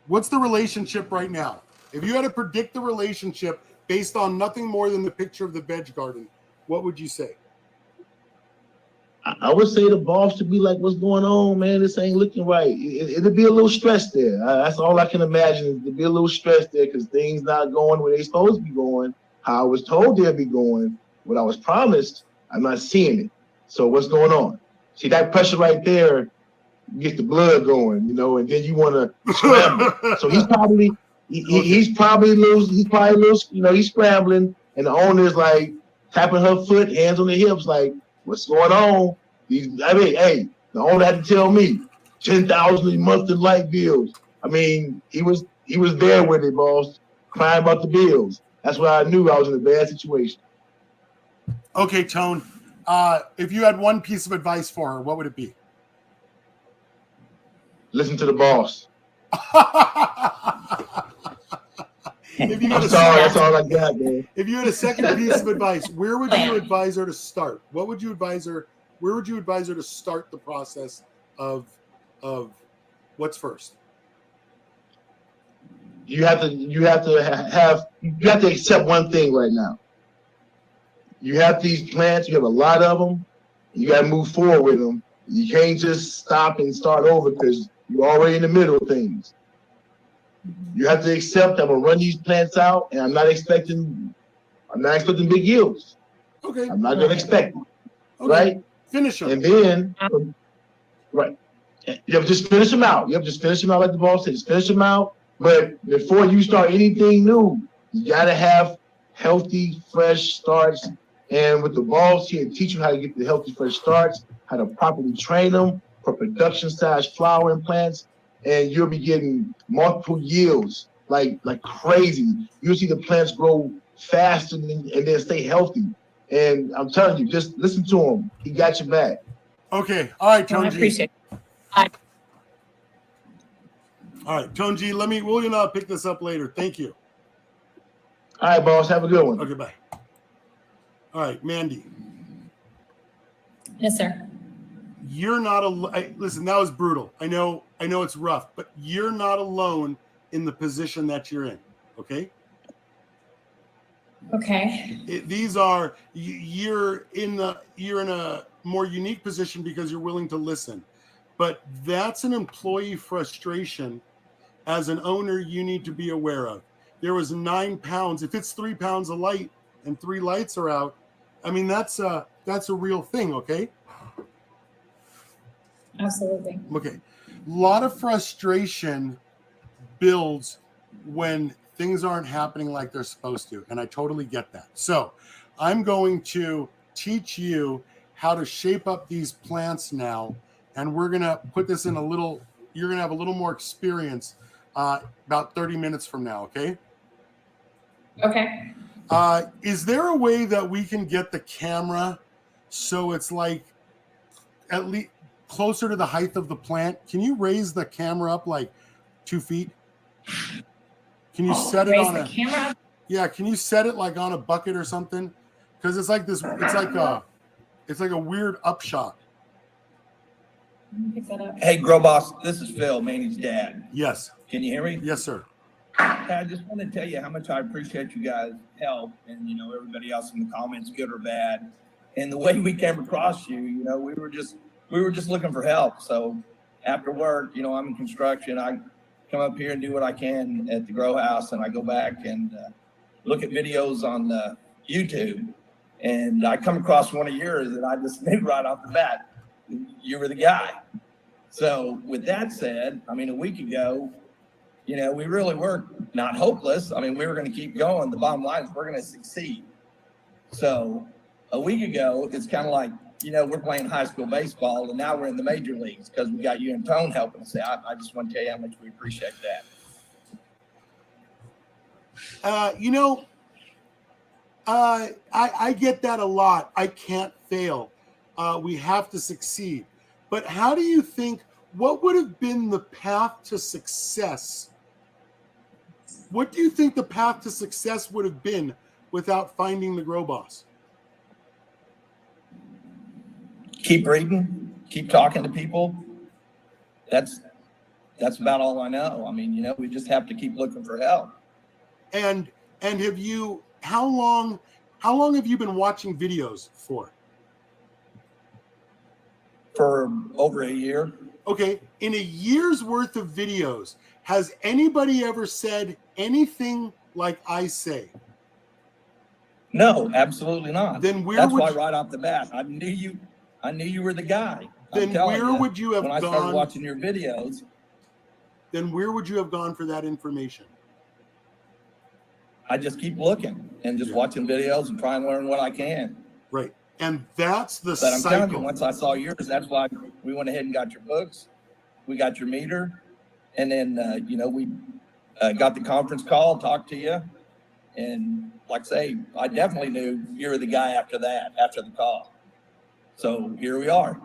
What's the relationship right now? If you had to predict the relationship based on nothing more than the picture of the veg garden, what would you say? I would say the boss should be like, what's going on, man? This ain't looking right. It'll be a little stress there. That's all I can imagine is to be a little stress there because things not going where they supposed to be going, how I was told they'd be going, what I was promised, I'm not seeing it. So what's going on? See, that pressure right there gets the blood going, and then you want to scramble. So he's probably he's scrambling, and the owner's like tapping her foot, hands on the hips, like, what's going on? The owner had to tell me 10,000 a month in light bills. He was there with it, boss, crying about the bills. That's why I knew I was in a bad situation. Okay, Tone. If you had one piece of advice for her, what would it be? Listen to the boss. I'm sorry, that's all I got, man. If you had a second piece of advice, where would you advise her to start? Where would you advise her to start the process of what's first? You have to accept one thing right now. You have these plants, you have a lot of them, you got to move forward with them. You can't just stop and start over because you're already in the middle of things. You have to accept I'm gonna run these plants out, and I'm not expecting big yields. Okay. I'm not gonna expect them, okay. Right? Finish them. And then, right, you have to just finish them out. You have to just finish them out like the boss said. Just finish them out. But before you start anything new, you gotta have healthy, fresh starts. And with the boss, he'll teach you how to get the healthy, fresh starts, how to properly train them for production size flowering plants. and you'll be getting multiple yields like crazy. You'll see the plants grow faster and then stay healthy. And I'm telling you, just listen to him. He got your back. Okay. All right, No, I Tone G. appreciate All right, Tone G. We'll and I'll pick this up later. Thank you. All right, boss. Have a good one. Okay, bye. All right, Mandy. Yes, sir. You're not listen, that was brutal. I know it's rough, but you're not alone in the position that you're in. Okay. Okay. You're in a more unique position because you're willing to listen, but that's an employee frustration. As an owner, you need to be aware of. There was 9 pounds. If it's 3 pounds of light and 3 lights are out, I mean, that's a real thing. Okay. Absolutely. Okay. A lot of frustration builds when things aren't happening like they're supposed to. And I totally get that. So I'm going to teach you how to shape up these plants now. And we're going to put this in you're going to have a little more experience about 30 minutes from now. Okay. Okay. Is there a way that we can get the camera so it's like at least closer to the height of the plant? Can you raise the camera up like 2 feet? Can you set it Raise on the camera. Yeah, can you set it like on a bucket or something? Because it's like a weird upshot. Let me pick that up. Hey, Grow Boss, this is Phil, Manny's dad. Yes. Can you hear me? Yes, sir. I just want to tell you how much I appreciate you guys' help and, everybody else in the comments, good or bad. And the way we came across you, we were just looking for help. So after work, I'm in construction. I come up here and do what I can at the grow house, and I go back and look at videos on YouTube. And I come across one of yours that I just knew right off the bat, you were the guy. So with that said, a week ago, we really were not hopeless. We were going to keep going. The bottom line is we're going to succeed. So a week ago, it's kind of like, we're playing high school baseball, and now we're in the major leagues because we got you and Tone helping us out. I just want to tell you how much we appreciate that. I get that a lot. I can't fail. We have to succeed. But how do you think, what would have been the path to success? What do you think the path to success would have been without finding the Grow Boss? Keep reading, keep talking to people. That's about all I know. We just have to keep looking for help. And have you, how long have you been watching videos for? For over a year. Okay, in a year's worth of videos, has anybody ever said anything like I say? No, absolutely not. Then that's why right off the bat, I knew you were the guy. Then where would you have gone? When I started watching your videos. Then where would you have gone for that information? I just keep looking and just watching videos and trying to learn what I can. Right. And that's the But I'm cycle. telling you, once I saw yours, that's why we went ahead and got your books. We got your meter. And then, we got the conference call, talked to you. And like I say, I definitely knew you were the guy after the call. So here we are.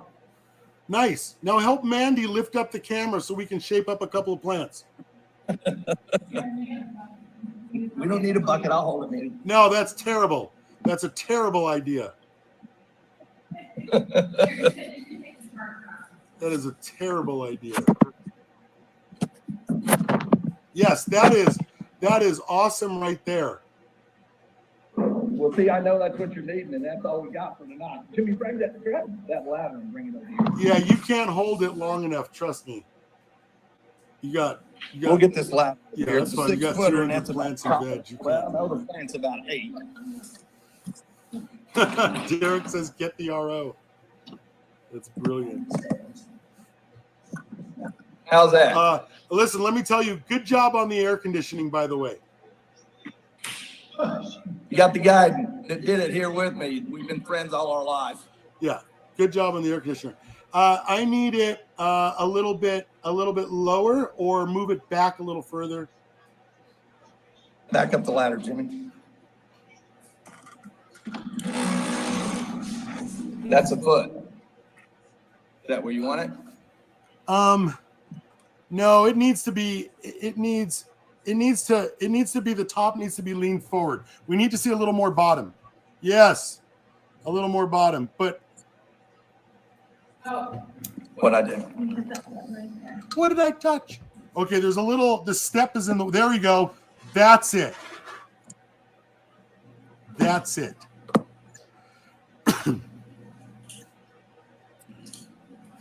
Nice. Now help Mandy lift up the camera so we can shape up a couple of plants. We don't need a bucket. I'll hold it, Mandy. No, that's terrible. That's a terrible idea. That is a terrible idea. Yes, that is awesome right there. Well, see, I know that's what you're needing, and that's all we got for tonight. Jimmy, grab that ladder and bring it over here. Yeah, you can't hold it long enough. Trust me. You got. We'll get this ladder. Yeah, here. that's It's a fine. You got 6-footer, and 300 that's plants about in bed. You well, no, the plant's about 8. Derek says, "Get the RO." That's brilliant. How's that? Listen, let me tell you, good job on the air conditioning, by the way. You got the guy that did it here with me. We've been friends all our life. Yeah. Good job on the air conditioner. I need it a little bit lower, or move it back a little further. Back up the ladder, Jimmy. That's a foot. Is that where you want it? No, it needs to be. It needs to be, the top needs to be leaned forward. We need to see a little more bottom. Yes, a little more bottom. But What I do? what did I touch? Okay, there's a little. The step is in the. There we go. That's it. That's it.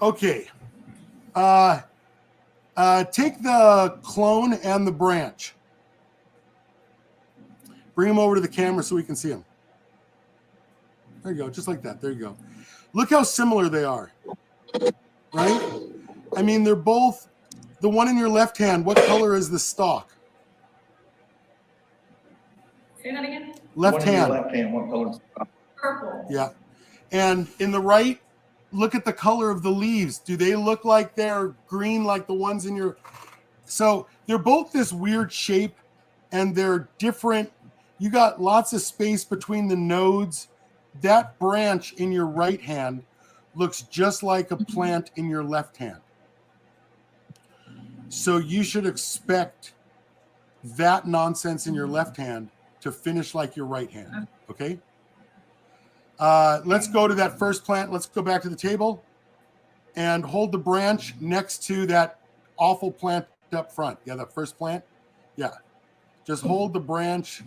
Okay. Take the clone and the branch. Bring them over to the camera so we can see them. There you go, just like that. There you go. Look how similar they are, right? I mean, they're both, the one in your left hand, what color is the stalk? Say that again? Left hand. Left hand, what color? Purple. Yeah. And in the right, look at the color of the leaves. Do they look like they're green like the ones in your... So they're both this weird shape, and they're different. You got lots of space between the nodes. That branch in your right hand looks just like a plant in your left hand. So you should expect that nonsense in your left hand to finish like your right hand, okay? Let's go to that first plant. Let's go back to the table and hold the branch next to that awful plant up front. Yeah, that first plant. Yeah. Just hold the branch.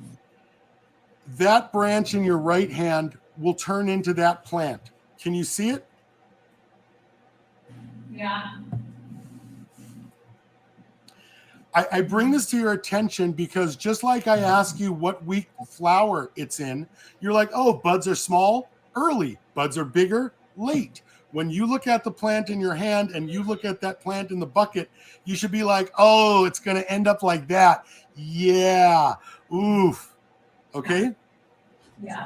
That branch in your right hand will turn into that plant. Can you see it? Yeah. I bring this to your attention because just like I ask you what week flower it's in, you're like, oh, buds are small, early. Buds are bigger, late. When you look at the plant in your hand and you look at that plant in the bucket, you should be like, oh, it's going to end up like that. Yeah. Oof. Okay? Yeah.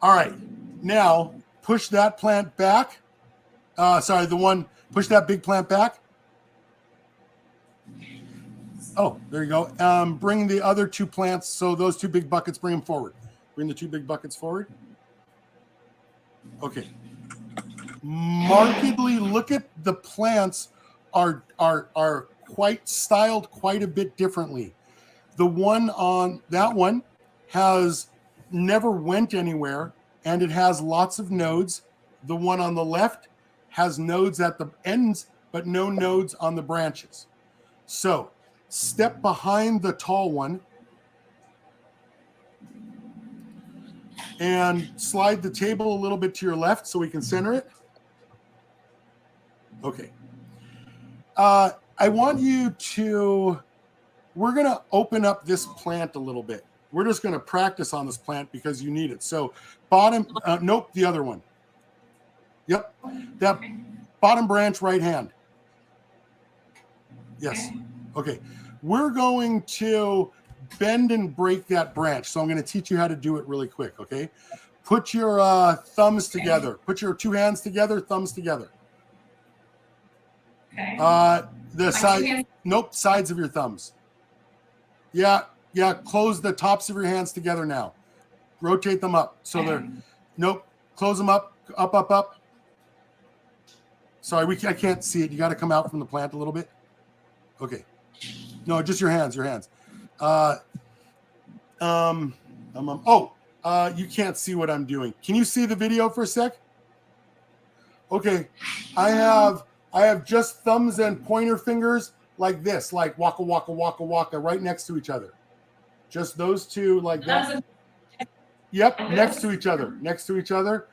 All right. Now, push that plant back. Push that big plant back. Oh, there you go. Bring the other two plants. So those two big buckets, bring them forward. Bring the two big buckets forward. Okay. Markedly look at the plants are quite styled quite a bit differently. The one on that one has never went anywhere, and it has lots of nodes. The one on the left has nodes at the ends, but no nodes on the branches. So step behind the tall one and slide the table a little bit to your left so we can center it. Okay. I want you to, we're going to open up this plant a little bit. We're just going to practice on this plant because you need it. So bottom, nope, the other one. Yep. That bottom branch, right hand. Yes. Okay. We're going to bend and break that branch. So I'm going to teach you how to do it really quick. Okay. Put your thumbs together. Put your two hands together, thumbs together. Okay. The side, nope, sides of your thumbs. Yeah. Close the tops of your hands together now. Rotate them up. So they're, nope, close them up, up. Sorry, I can't see it. You got to come out from the plant a little bit. Okay. No, just your hands, you can't see what I'm doing. Can you see the video for a sec? Okay. I have just thumbs and pointer fingers like this, like waka, waka, waka, waka, right next to each other. Just those two like that. Yep, next to each other.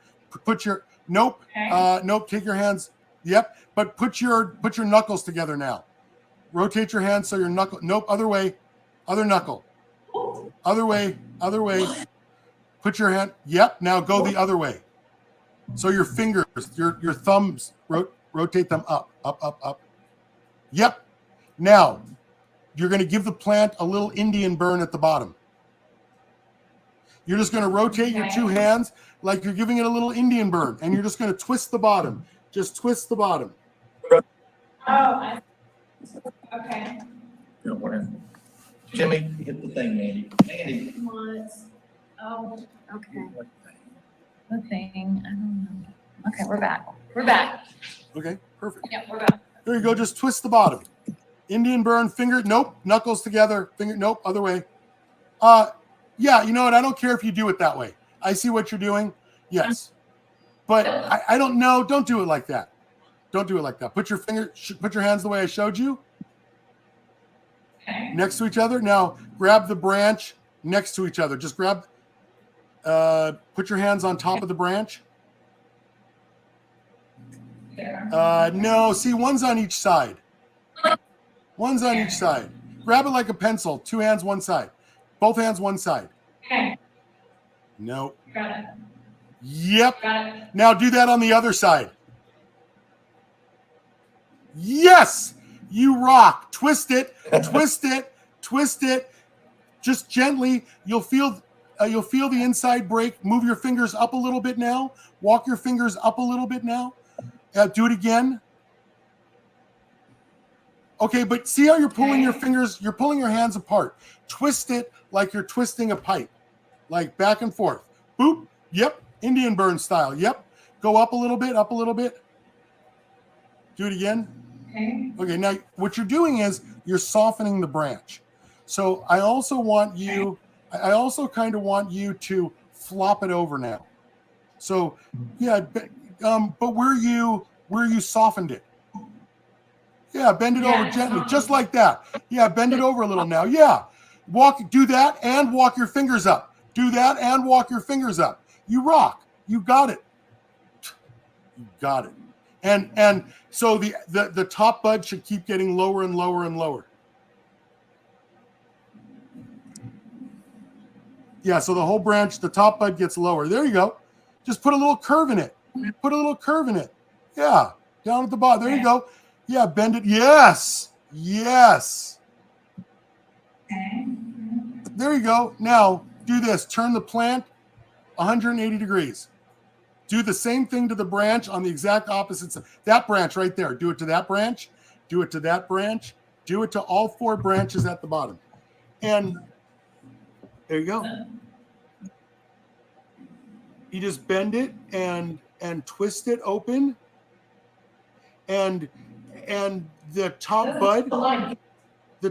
Put your, nope, nope, take your hands. Yep, but put your knuckles together now. Rotate your hands so your knuckle, nope, other way, other knuckle. Other way. Put your hand, yep, now go the other way. So your fingers, your thumbs, rotate them up. Yep. Now, you're going to give the plant a little Indian burn at the bottom. You're just going to rotate your two hands like you're giving it a little Indian burn, and you're just going to twist the bottom. Just twist the bottom. Okay. Jimmy, hit the thing, Mandy. Mandy. What? Oh, Okay. The thing, I don't know. Okay, we're back. We're back. Okay, perfect. yeah, we're back. There you go. Just twist the bottom. Indian burn, finger, nope. Knuckles together, finger, nope. Other way. Yeah, you know what? I don't care if you do it that way. I see what you're doing. Yes. But I don't know. Don't do it like that. Don't do it like that. Put your hands the way I showed you. Okay. Next to each other. Now grab the branch next to each other. Just grab, put your hands on top of the branch. There. No, see, one's on each side. One's on each side. Grab it like a pencil. Two hands, one side. Both hands, one side. Okay. No. Got it. Yep. Got it. Now do that on the other side. Yes, you rock. Twist it, twist it, twist it. Just gently. You'll feel the inside break. Move your fingers up a little bit now. Walk your fingers up a little bit now. Do it again. Okay, but see how you're pulling your fingers, you're pulling your hands apart. Twist it like you're twisting a pipe, like back and forth. Boop. Yep. Indian burn style. Yep. Go up a little bit, up a little bit. Do it again. Okay. Okay, now what you're doing is you're softening the branch. So I also kind of want you to flop it over now. So yeah, but where you softened it. Yeah, bend it over gently, just like that. Yeah, bend it over a little now. Yeah. Do that and walk your fingers up. Do that and walk your fingers up. You rock. You got it. You got it. And so the top bud should keep getting lower and lower and lower. Yeah, so the whole branch, the top bud gets lower. There you go. Just put a little curve in it. Put a little curve in it. Yeah, down at the bottom. There you go. Yeah, bend it. Yes. Yes. There you go. Now do this. Turn the plant 180 degrees. Do the same thing to the branch on the exact opposite side. That branch right there. Do it to that branch. Do it to that branch. Do it to all four branches at the bottom. And there you go. You just bend it and twist it open. And the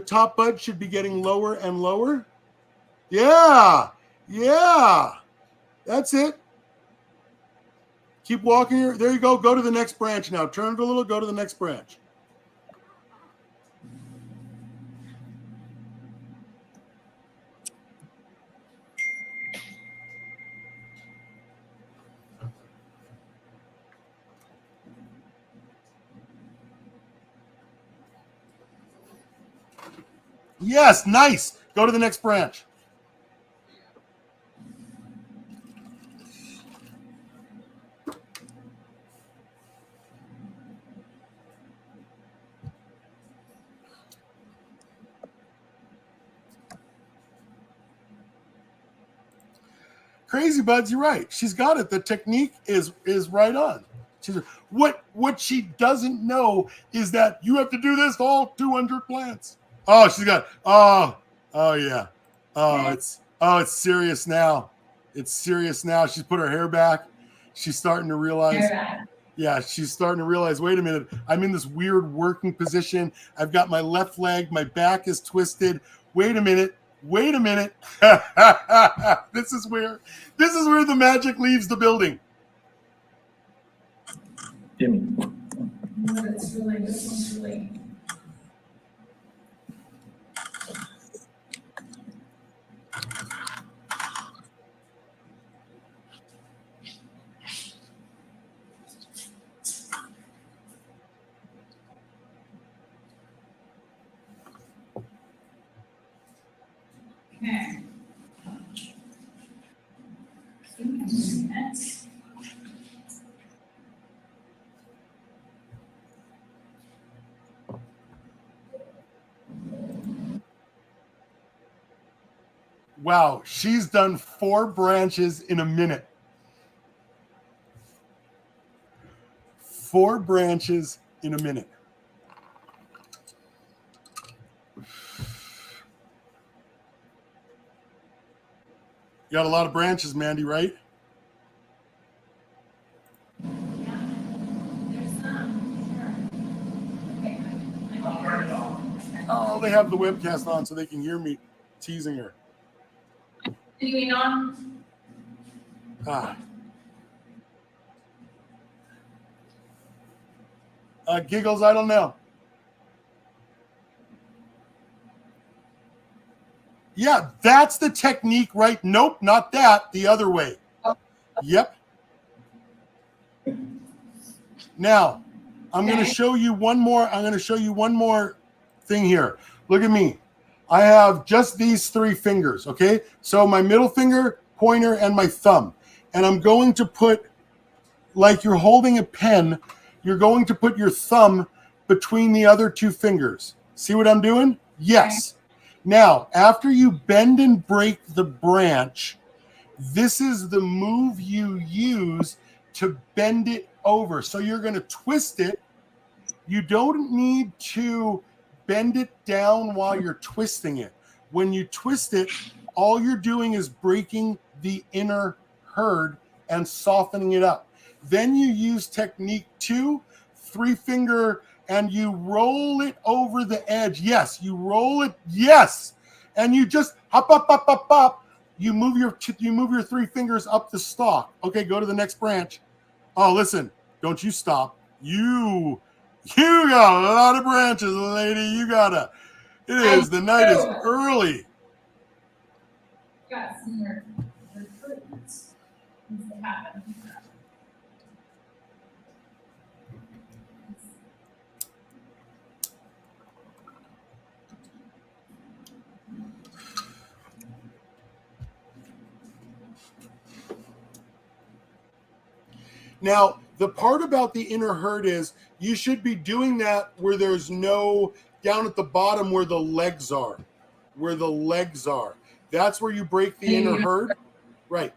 top bud should be getting lower and lower. Yeah. Yeah. That's it. Keep walking here. There you go. Go to the next branch now. Turn it a little. Go to the next branch. Yes, nice. Go to the next branch. Crazy Buds, you're right. She's got it. The technique is right on. What she doesn't know is that you have to do this to all 200 plants. Oh, she's got. Oh yeah. It's serious now. It's serious now. She's put her hair back. She's starting to realize. Yeah, she's starting to realize. Wait a minute. I'm in this weird working position. I've got my left leg. My back is twisted. Wait a minute. Wait a minute. This is where the magic leaves the building. Jimmy. This one's really. Okay. Wow, she's done 4 branches in a minute. 4 branches in a minute. You got a lot of branches, Mandy, right? Oh, they have the webcast on so they can hear me teasing her. Continuing on. Ah. Giggles, I don't know. Yeah, that's the technique, right? Nope, not that. The other way. Yep. Now, I'm going to show you one more. I'm going to show you one more thing here. Look at me. I have just these 3 fingers, okay? So my middle finger, pointer, and my thumb. And I'm going to put, like you're holding a pen, you're going to put your thumb between the other 2 fingers. See what I'm doing? Yes. Now, after you bend and break the branch, this is the move you use to bend it over. So you're going to twist it. You don't need to bend it down while you're twisting it. When you twist it, all you're doing is breaking the inner herd and softening it up. Then you use technique 2, 3 finger, and you roll it over the edge. Yes, you roll it. Yes. And you just hop, up, up, up, up. You move your 3 fingers up the stalk. Okay, go to the next branch. Oh, listen, don't you stop. You got a lot of branches, lady. The night is early. Got some recruitments needs to happen. Now, the part about the inner herd is you should be doing that where there's no, down at the bottom where the legs are. Where the legs are. That's where you break the inner herd. Right.